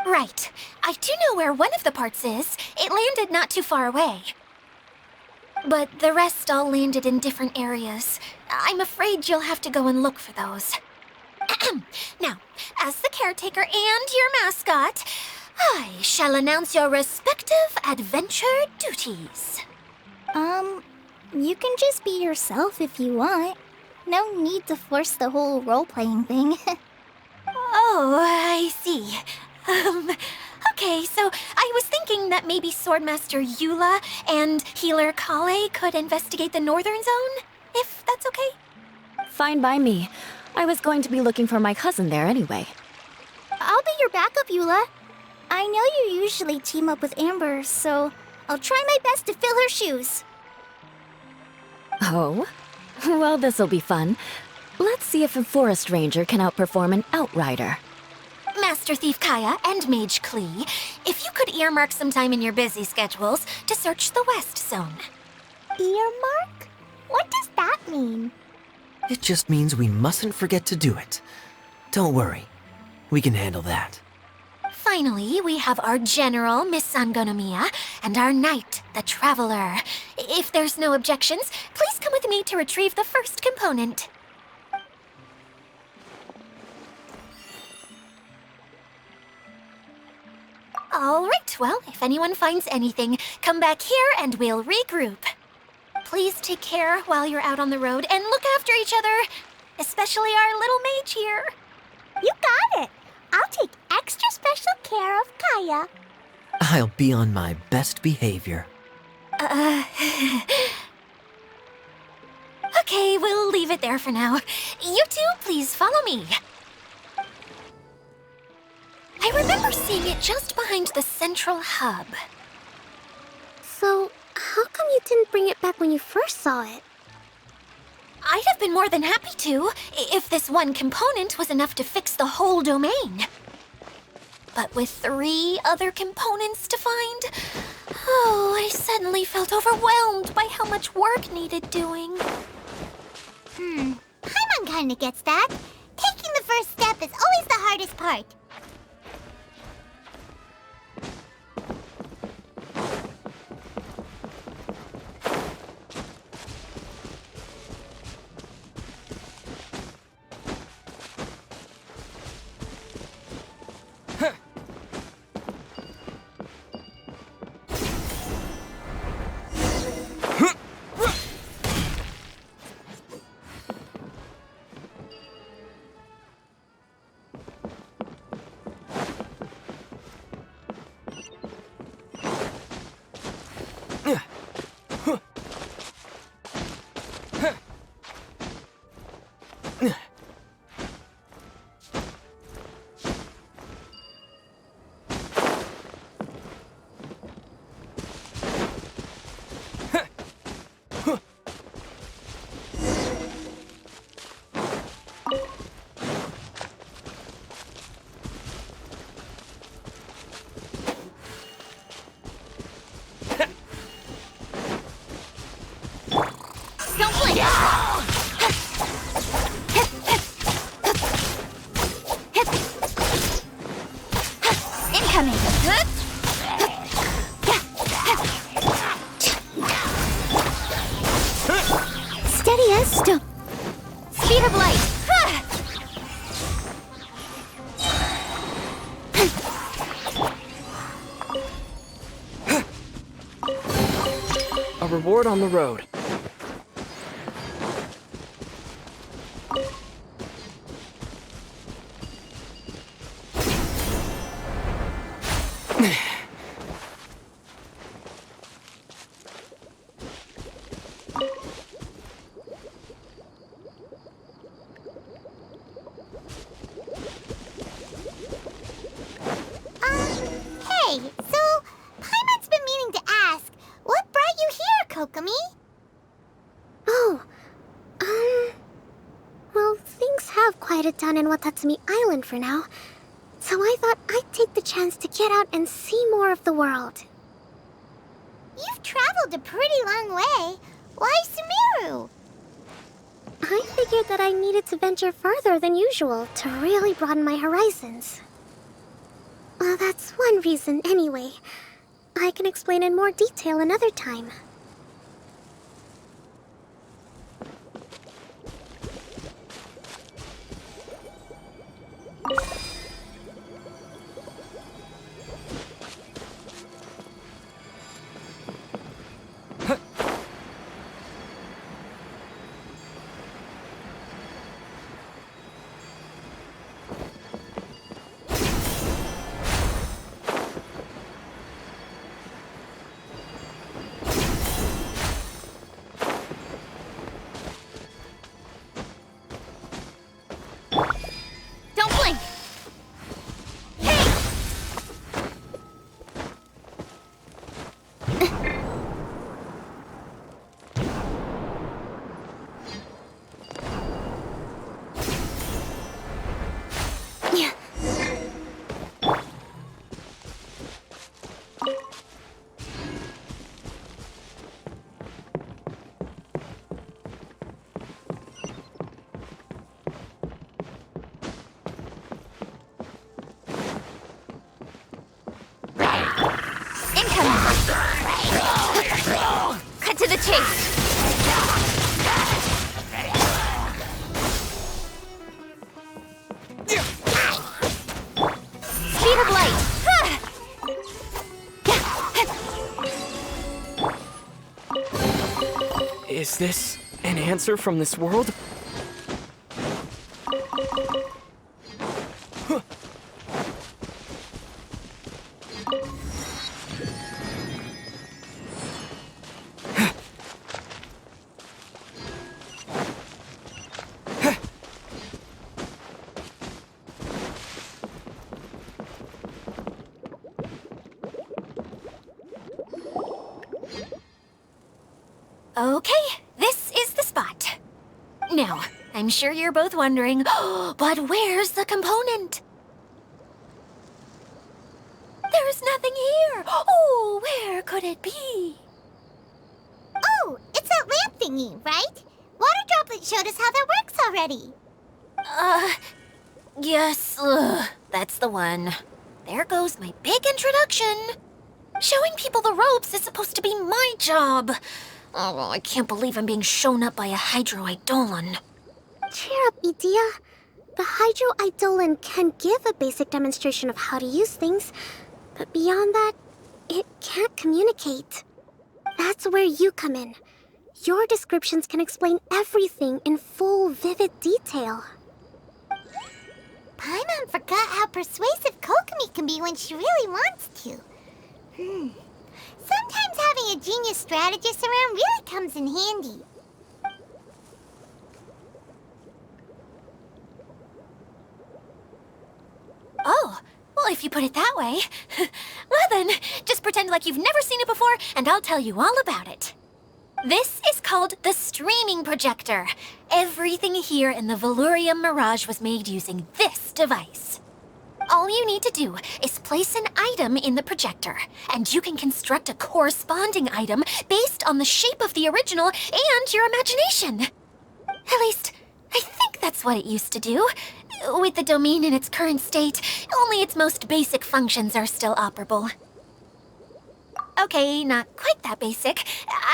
Right. I do know where one of the parts is. It landed not too far away. But the rest all landed in different areas. I'm afraid you'll have to go and look for those. Now, as the caretaker and your mascot, I shall announce your respective adventure duties. You can just be yourself if you want. No need to force the whole role-playing thing. Oh, I see. Okay, so I was thinking that maybe Swordmaster Eula and Healer Kale could investigate the Northern Zone, if that's okay? Fine by me. I was going to be looking for my cousin there anyway. I'll be your backup, Eula. I know you usually team up with Amber, so I'll try my best to fill her shoes. Oh? Well, this'll be fun. Let's see if a forest ranger can outperform an outrider. Master Thief Kaya and Mage Klee, if you could earmark some time in your busy schedules to search the West Zone. Earmark? What does that mean? It just means we mustn't forget to do it. Don't worry. We can handle that. Finally, we have our General, Miss Sangonomiya, and our Knight, the Traveler. If there's no objections, please come with me to retrieve the first component. All right, well, if anyone finds anything, come back here and we'll regroup. Please take care while you're out on the road and look after each other, especially our little mage here. You got it. I'll take extra special care of Kaya. I'll be on my best behavior. Okay, we'll leave it there for now. You two, please follow me. I remember seeing it just behind the central hub. So, how come you didn't bring it back when you first saw it? I'd have been more than happy to, if this one component was enough to fix the whole domain. But with 3 other components to find, I suddenly felt overwhelmed by how much work needed doing. Paimon kinda gets that. Taking the first step is always the hardest part. Incoming. Steady as stone. Speed of light. A reward on the road. Hey, so Paimon's been meaning to ask, what brought you here, Kokomi? Oh, well, things have quieted down in Watatsumi Island for now. So I thought I'd take the chance to get out and see more of the world. You've traveled a pretty long way. Why Sumeru? I figured that I needed to venture further than usual to really broaden my horizons. Well, that's one reason anyway. I can explain in more detail another time. Is this an answer from this world? Huh. Okay, this is the spot. Now, I'm sure you're both wondering, but where's the component? There's nothing here. Oh, where could it be? Oh, it's that lamp thingy, right? Water Droplet showed us how that works already. Yes, that's the one. There goes my big introduction. Showing people the ropes is supposed to be my job. Oh, I can't believe I'm being shown up by a Hydro-Eidolon. Cheer up, Edea. The Hydro-Eidolon can give a basic demonstration of how to use things, but beyond that, it can't communicate. That's where you come in. Your descriptions can explain everything in full, vivid detail. Paimon forgot how persuasive Kokomi can be when she really wants to. Sometimes having a genius strategist around really comes in handy. Oh, well, if you put it that way. Well then, just pretend like you've never seen it before, and I'll tell you all about it. This is called the streaming projector. Everything here in the Valurium Mirage was made using this device. All you need to do is place an item in the projector, and you can construct a corresponding item based on the shape of the original and your imagination. At least, I think that's what it used to do. With the domain in its current state, only its most basic functions are still operable. Okay, not quite that basic.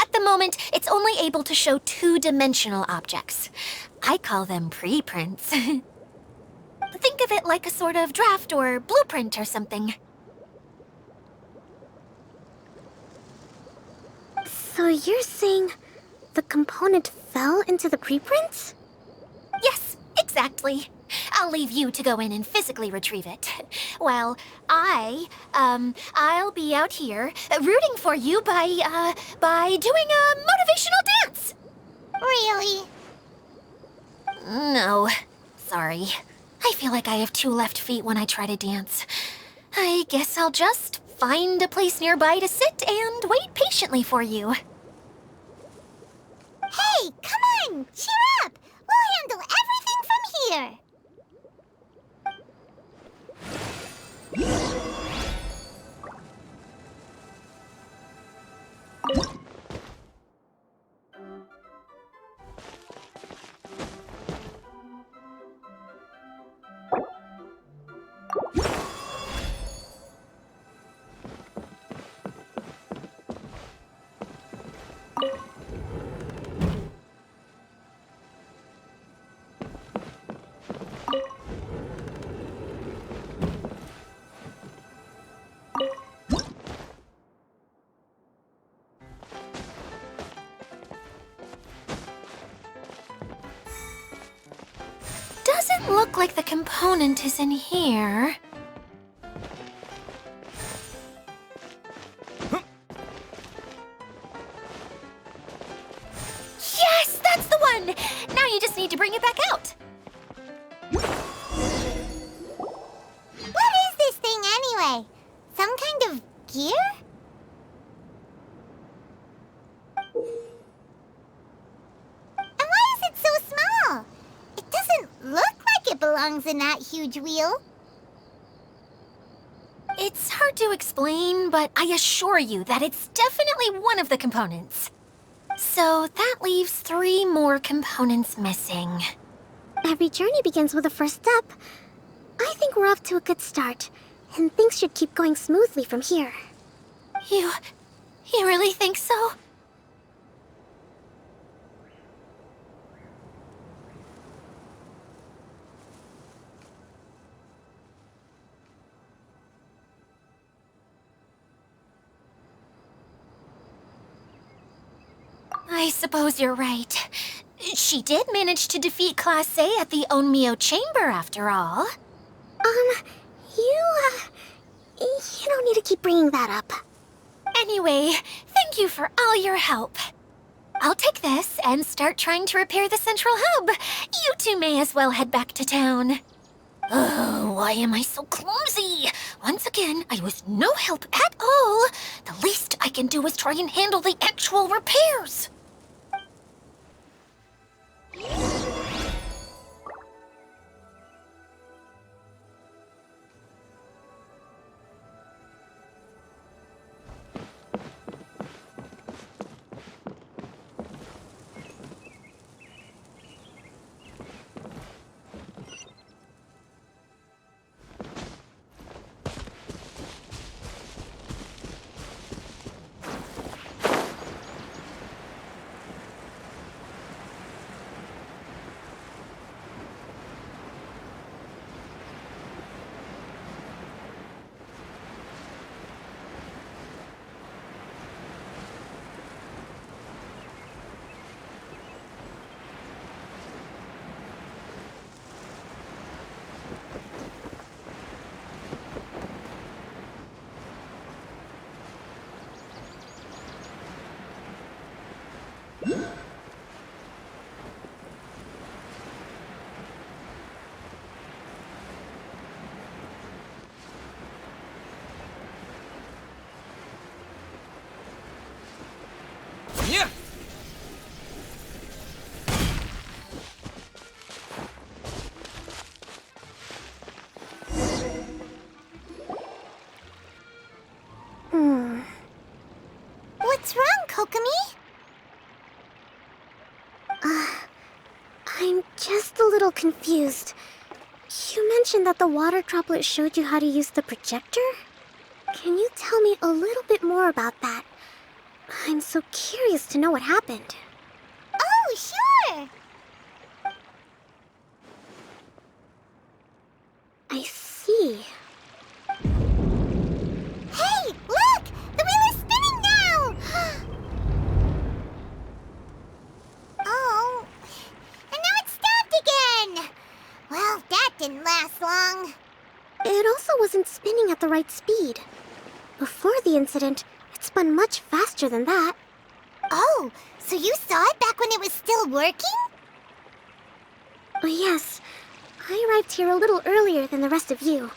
At the moment, it's only able to show two-dimensional objects. I call them preprints. Think of it like a sort of draft or blueprint or something. So you're saying the component fell into the preprints? Yes, exactly. I'll leave you to go in and physically retrieve it. While I'll be out here rooting for you by doing a motivational dance. Really? No, sorry. I feel like I have two left feet when I try to dance. I guess I'll just find a place nearby to sit and wait patiently for you. Hey, come on! Cheer up! We'll handle everything from here! Doesn't look like the component is in here. Yes, that's the one! Now you just need to bring it back out. What is this thing anyway? Some kind of gear? And why is it so small? It doesn't look like it belongs in that huge wheel. It's hard to explain, but I assure you that it's definitely one of the components. So that leaves 3 more components missing. Every journey begins with a first step. I think we're off to a good start, and things should keep going smoothly from here. You really think so? I suppose you're right. She did manage to defeat Class A at the Onmyo Chamber, after all. You don't need to keep bringing that up. Anyway, thank you for all your help. I'll take this and start trying to repair the central hub. You two may as well head back to town. Oh, why am I so clumsy? Once again, I was no help at all. The least I can do is try and handle the actual repairs. Yeah! What's wrong, Kokomi? I'm just a little confused. You mentioned that the water droplet showed you how to use the projector? Can you tell me a little bit more about that? I'm so curious to know what happened. Oh, sure! I see. Hey, look! The wheel is spinning now! Oh, and now it's stopped again! Well, that didn't last long. It also wasn't spinning at the right speed. Before the incident, it spun much faster than that. Oh, so you saw it back when it was still working? Oh, yes. I arrived here a little earlier than the rest of you.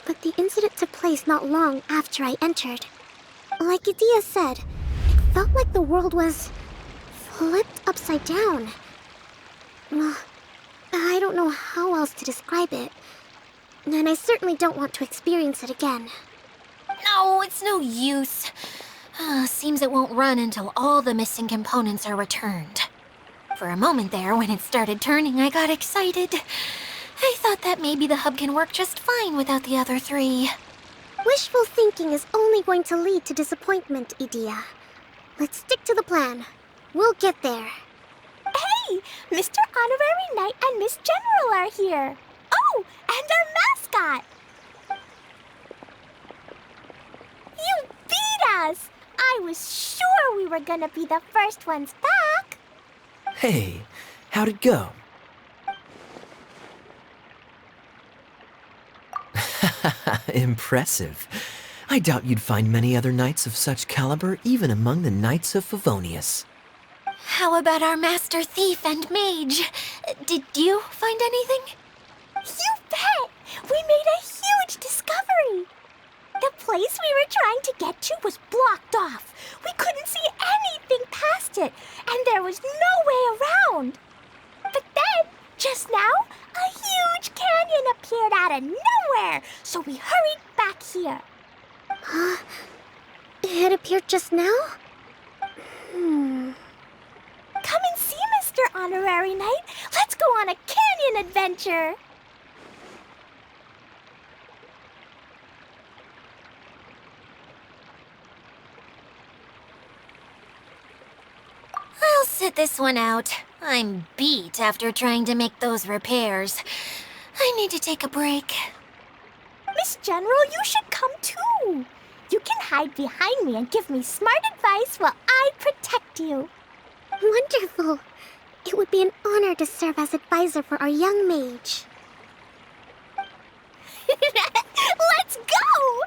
But the incident took place not long after I entered. Like Idia said, it felt like the world was flipped upside down. Well, I don't know how else to describe it. And I certainly don't want to experience it again. No, it's no use. Seems it won't run until all the missing components are returned. For a moment there, when it started turning, I got excited. I thought that maybe the hub can work just fine without the other three. Wishful thinking is only going to lead to disappointment, Idia. Let's stick to the plan. We'll get there. Hey, Mr. Honorary Knight and Miss General are here. Oh, and our mascot. You beat us! I was sure we were gonna be the first ones back. Hey, how'd it go? Impressive. I doubt you'd find many other knights of such caliber even among the Knights of Favonius. How about our master thief and mage? Did you find anything? You bet! We made a huge discovery. The place we were trying to get to was blocked off. We couldn't see anything past it, and there was no way around. But then, just now, a huge canyon appeared out of nowhere, so we hurried back here. It appeared just now? Come and see, Mr. Honorary Knight. Let's go on a canyon adventure. I'll sit this one out. I'm beat after trying to make those repairs. I need to take a break. Miss General, you should come too. You can hide behind me and give me smart advice while I protect you. Wonderful. It would be an honor to serve as advisor for our young mage. Let's go!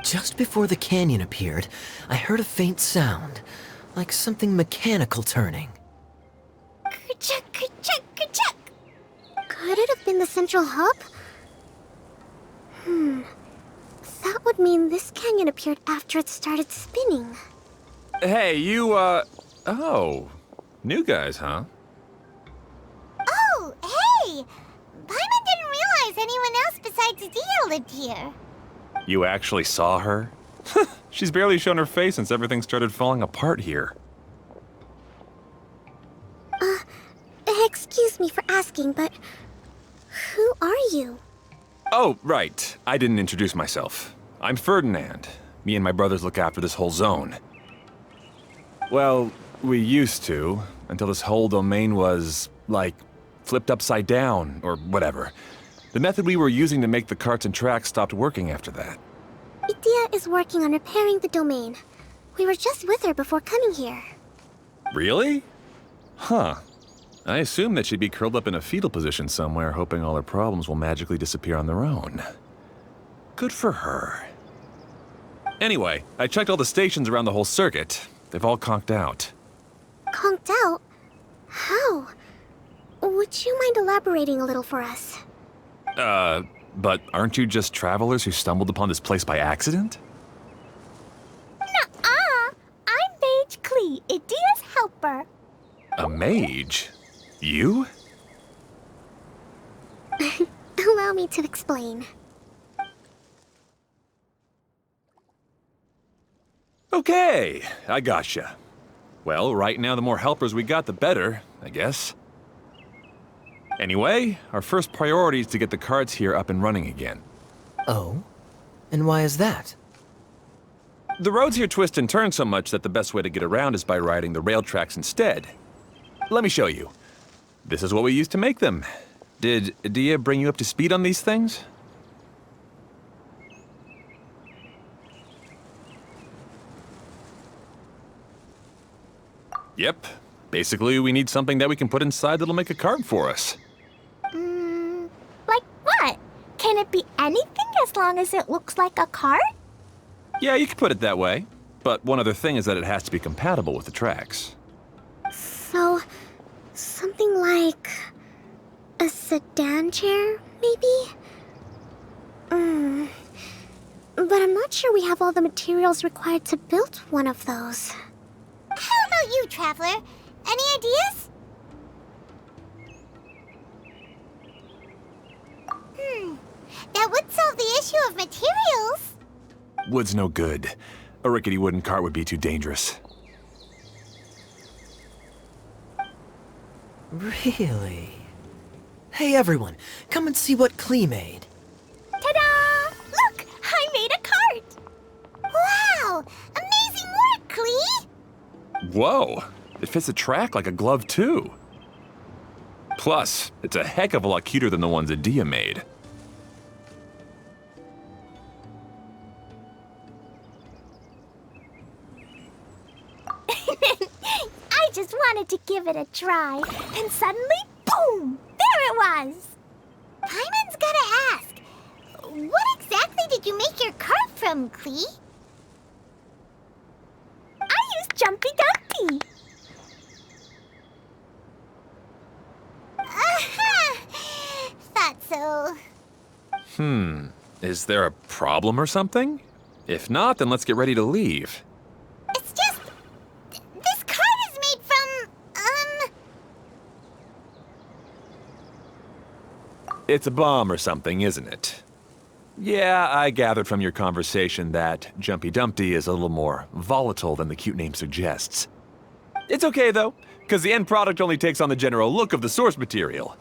Just before the canyon appeared, I heard a faint sound, like something mechanical turning. Ka-chuck, ka-chuck, ka-chuck. Could it have been the central hub? That would mean this canyon appeared after it started spinning. Hey, you, oh. New guys, huh? Oh, hey! Paimon didn't realize anyone else besides Dia lived here. You actually saw her? She's barely shown her face since everything started falling apart here. Excuse me for asking, but who are you? Oh, right. I didn't introduce myself. I'm Ferdinand. Me and my brothers look after this whole zone. Well, we used to, until this whole domain was, like, flipped upside down, or whatever. The method we were using to make the carts and tracks stopped working after that. Idia is working on repairing the domain. We were just with her before coming here. Really? Huh. I assume that she'd be curled up in a fetal position somewhere, hoping all her problems will magically disappear on their own. Good for her. Anyway, I checked all the stations around the whole circuit. They've all conked out. Conked out? How? Would you mind elaborating a little for us? But aren't you just travelers who stumbled upon this place by accident? Nuh-uh. I'm Mage Klee, Idia's helper. A mage? You? Allow me to explain. Okay, I gotcha. Well, right now the more helpers we got, the better, I guess. Anyway, our first priority is to get the carts here up and running again. Oh? And why is that? The roads here twist and turn so much that the best way to get around is by riding the rail tracks instead. Let me show you. This is what we used to make them. Did Dia bring you up to speed on these things? Yep. Basically, we need something that we can put inside that'll make a cart for us. Like what? Can it be anything as long as it looks like a cart? Yeah, you could put it that way. But one other thing is that it has to be compatible with the tracks. So, something like a sedan chair, maybe? But I'm not sure we have all the materials required to build one of those. How about you, Traveler? Any ideas? That would solve the issue of materials. Wood's no good. A rickety wooden cart would be too dangerous. Really? Hey everyone, come and see what Klee made. Ta-da! Look! I made a cart! Wow! Amazing work, Klee! Whoa! It fits the track like a glove, too. Plus, it's a heck of a lot cuter than the ones Adia made. I just wanted to give it a try, and suddenly, boom! There it was! Paimon's gotta ask, what exactly did you make your cart from, Klee? I used Jumpy Dumpy. Aha! Thought so. Is there a problem or something? If not, then let's get ready to leave. It's just... this cart is made from, It's a bomb or something, isn't it? Yeah, I gathered from your conversation that Jumpy Dumpty is a little more volatile than the cute name suggests. It's okay, though, because the end product only takes on the general look of the source material.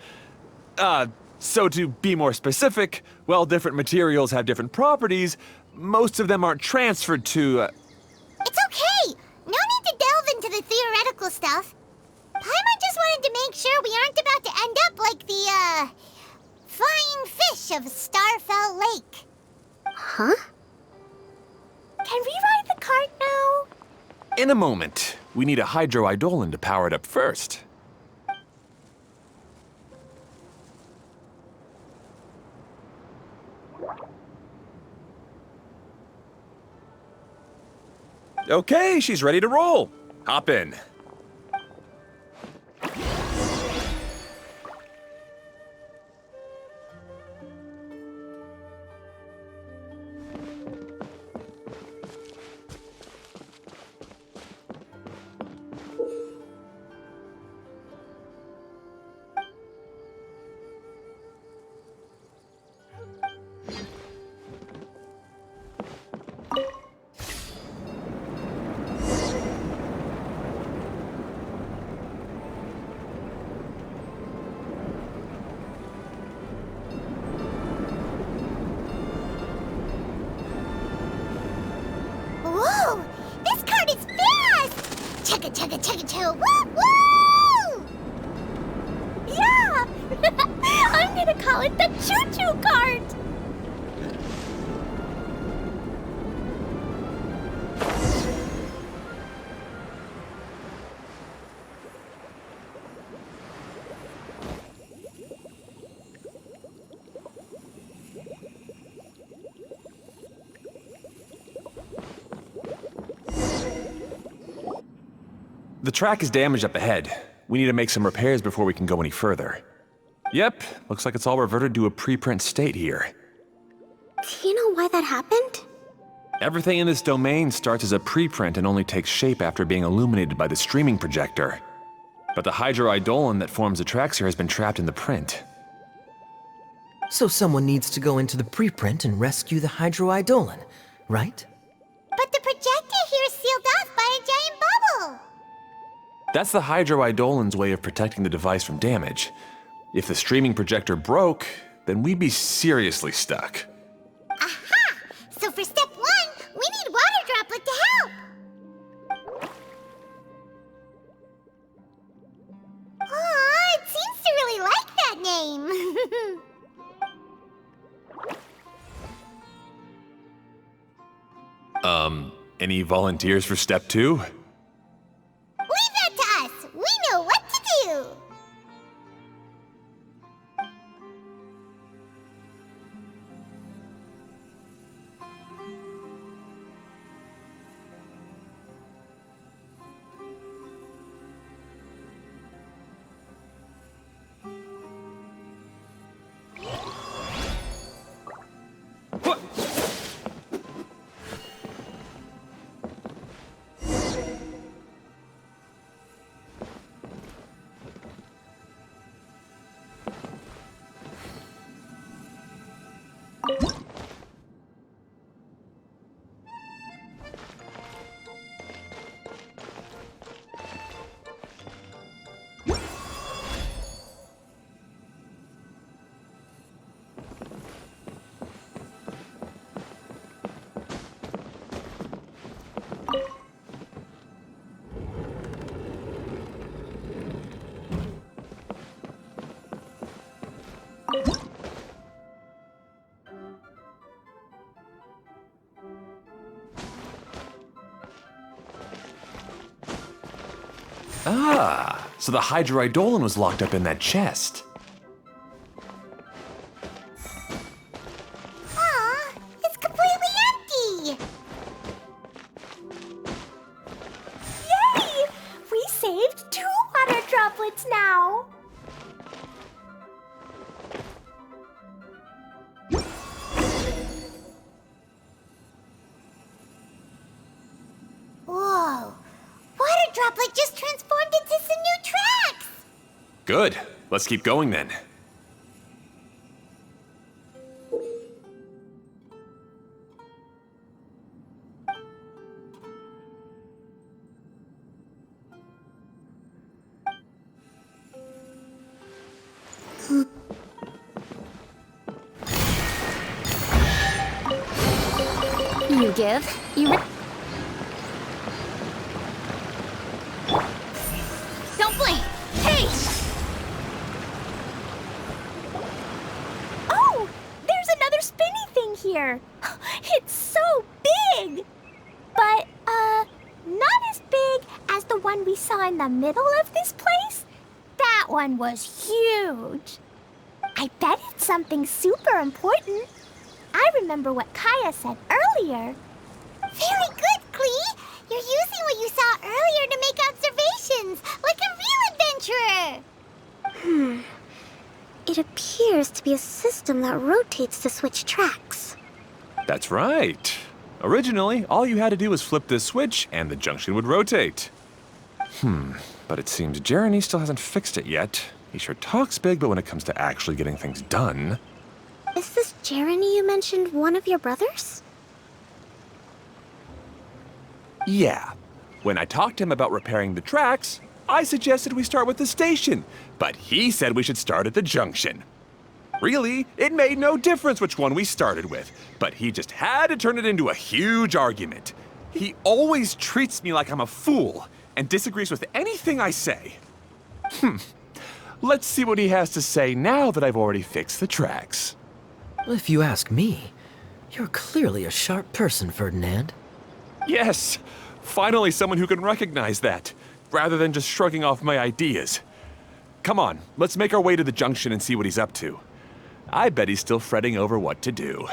So to be more specific, while different materials have different properties, most of them aren't transferred to, It's okay! No need to delve into the theoretical stuff. Paimon just wanted to make sure we aren't about to end up like the, flying fish of Starfell Lake. Huh? Can we ride the cart now? In a moment. We need a hydroidolin to power it up first. Okay, she's ready to roll. Hop in. Whoa! This cart is fast! Chugga chugga chugga chugga woo woo! Yeah! I'm gonna call it the choo-choo cart! The track is damaged up ahead. We need to make some repairs before we can go any further. Yep, looks like it's all reverted to a preprint state here. Do you know why that happened? Everything in this domain starts as a preprint and only takes shape after being illuminated by the streaming projector. But the hydroidolin that forms the tracks here has been trapped in the print. So someone needs to go into the preprint and rescue the hydroidolin, right? But the projector here is sealed off by a giant bubble! That's the hydroidolin's way of protecting the device from damage. If the streaming projector broke, then we'd be seriously stuck. Aha! So for step 1, we need Water Droplet to help! Aw, it seems to really like that name! Any volunteers for step 2? Leave that to us! We know what to do! Ah, so the Hydroidolin was locked up in that chest. Aw, it's completely empty! Yay! We saved 2 water droplets now! Whoa! Water droplet just transformed into some new tracks! Good. Let's keep going then. You give, you Don't blink! Hey! Oh! There's another spinny thing here! It's so big! But, not as big as the one we saw in the middle of this place. That one was huge. I bet it's something super important. I remember what Kaya said earlier. Very good, Klee! You're using what you saw earlier to make observations, like a real adventurer! It appears to be a system that rotates to switch tracks. That's right. Originally, all you had to do was flip this switch and the junction would rotate. But it seems Jeremy still hasn't fixed it yet. He sure talks big, but when it comes to actually getting things done... Is this Jeremy you mentioned one of your brothers? Yeah. When I talked to him about repairing the tracks, I suggested we start with the station, but he said we should start at the junction. Really, it made no difference which one we started with, but he just had to turn it into a huge argument. He always treats me like I'm a fool and disagrees with anything I say. Let's see what he has to say now that I've already fixed the tracks. If you ask me, you're clearly a sharp person, Ferdinand. Yes, finally someone who can recognize that, rather than just shrugging off my ideas. Come on, let's make our way to the junction and see what he's up to. I bet he's still fretting over what to do.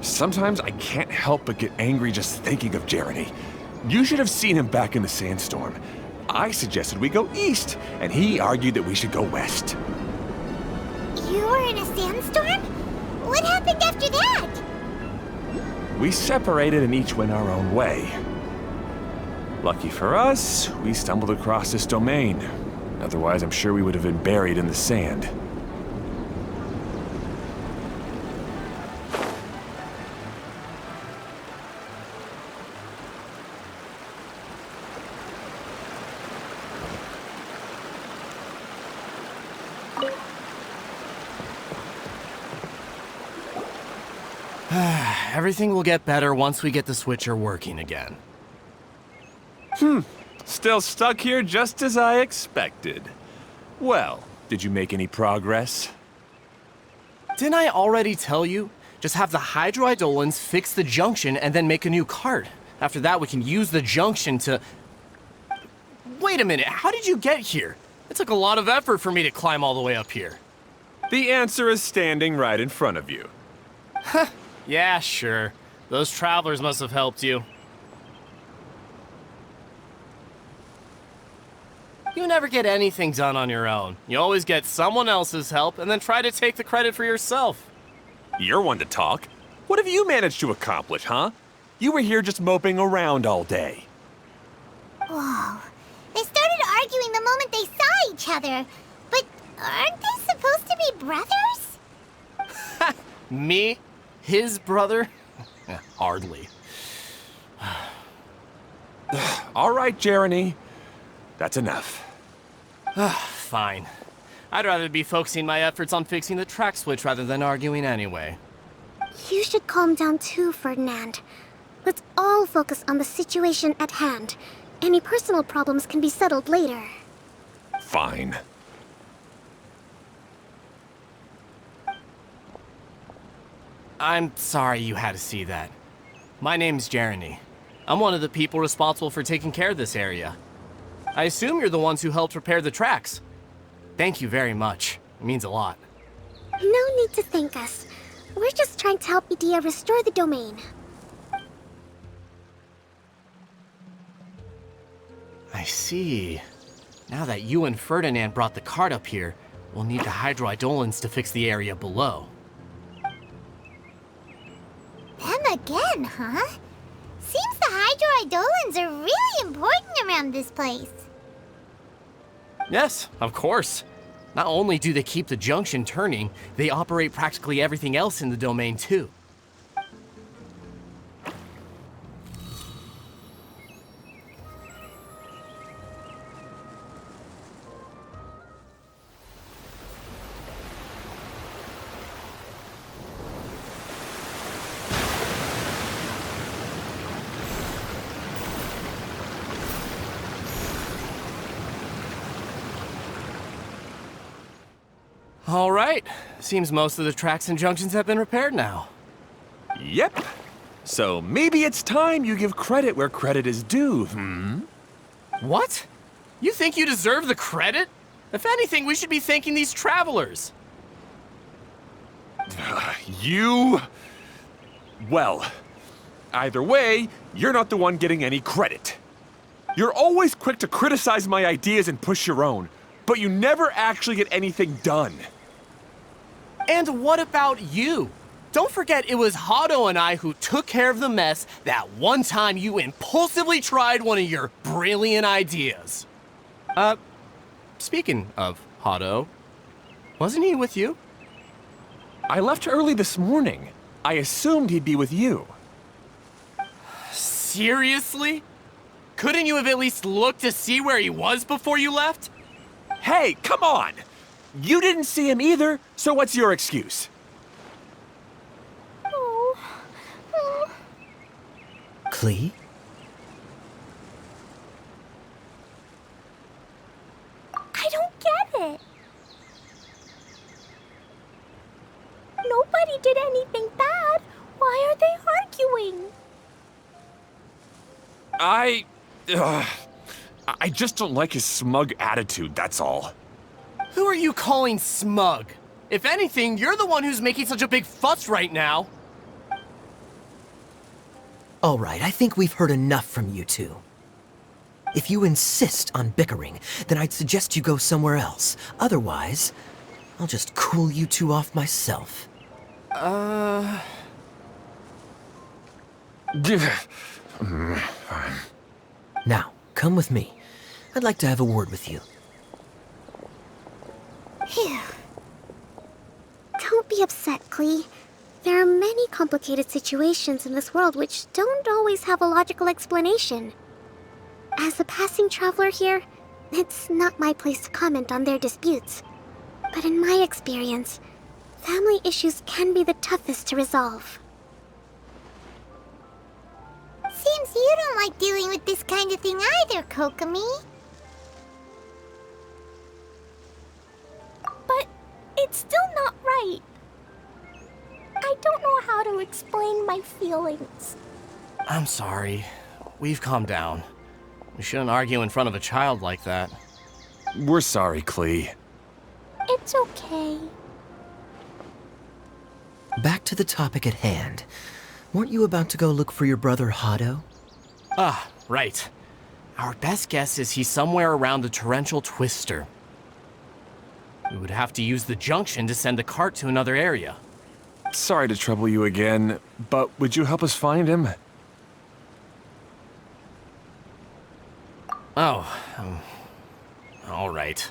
Sometimes I can't help but get angry just thinking of Jeremy. You should have seen him back in the sandstorm. I suggested we go east, and he argued that we should go west. You were in a sandstorm? What happened after that? We separated and each went our own way. Lucky for us, we stumbled across this domain. Otherwise, I'm sure we would have been buried in the sand. Everything will get better once we get the switcher working again. Still stuck here just as I expected. Well, did you make any progress? Didn't I already tell you? Just have the Hydroidolins fix the junction and then make a new cart. After that, we can use the junction to... Wait a minute, how did you get here? It took a lot of effort for me to climb all the way up here. The answer is standing right in front of you. Yeah, sure. Those travelers must have helped you. You never get anything done on your own. You always get someone else's help and then try to take the credit for yourself. You're one to talk. What have you managed to accomplish, huh? You were here just moping around all day. Whoa. They started arguing the moment they saw each other. But aren't they supposed to be brothers? Me? His brother? Hardly. All right, Jeremy. That's enough. Fine. I'd rather be focusing my efforts on fixing the track switch rather than arguing anyway. You should calm down too, Ferdinand. Let's all focus on the situation at hand. Any personal problems can be settled later. Fine. I'm sorry you had to see that. My name's Jeremy. I'm one of the people responsible for taking care of this area. I assume you're the ones who helped repair the tracks. Thank you very much. It means a lot. No need to thank us. We're just trying to help Edea restore the domain. I see. Now that you and Ferdinand brought the cart up here, we'll need the hydroidolins to fix the area below. Them again, huh? Seems the hydroidolins are really important around this place. Yes, of course. Not only do they keep the junction turning, they operate practically everything else in the domain too. All right. Seems most of the tracks and junctions have been repaired now. Yep. So maybe it's time you give credit where credit is due, What? You think you deserve the credit? If anything, we should be thanking these travelers. You... Well, either way, you're not the one getting any credit. You're always quick to criticize my ideas and push your own, but you never actually get anything done. And what about you? Don't forget it was Hado and I who took care of the mess that one time you impulsively tried one of your brilliant ideas. Speaking of Hado, wasn't he with you? I left early this morning. I assumed he'd be with you. Seriously? Couldn't you have at least looked to see where he was before you left? Hey, come on! You didn't see him either, so what's your excuse? Klee? I don't get it. Nobody did anything bad. Why are they arguing? I just don't like his smug attitude, that's all. Who are you calling smug? If anything, you're the one who's making such a big fuss right now. All right, I think we've heard enough from you two. If you insist on bickering, then I'd suggest you go somewhere else. Otherwise, I'll just cool you two off myself. Fine. Now, come with me. I'd like to have a word with you. Phew. Don't be upset, Klee. There are many complicated situations in this world which don't always have a logical explanation. As a passing traveler here, it's not my place to comment on their disputes. But in my experience, family issues can be the toughest to resolve. Seems you don't like dealing with this kind of thing either, Kokomi. But it's still not right. I don't know how to explain my feelings. I'm sorry. We've calmed down. We shouldn't argue in front of a child like that. We're sorry, Klee. It's okay. Back to the topic at hand. Weren't you about to go look for your brother Hado? Ah, right. Our best guess is he's somewhere around the torrential twister. We would have to use the junction to send the cart to another area. Sorry to trouble you again, but would you help us find him? Oh, all right.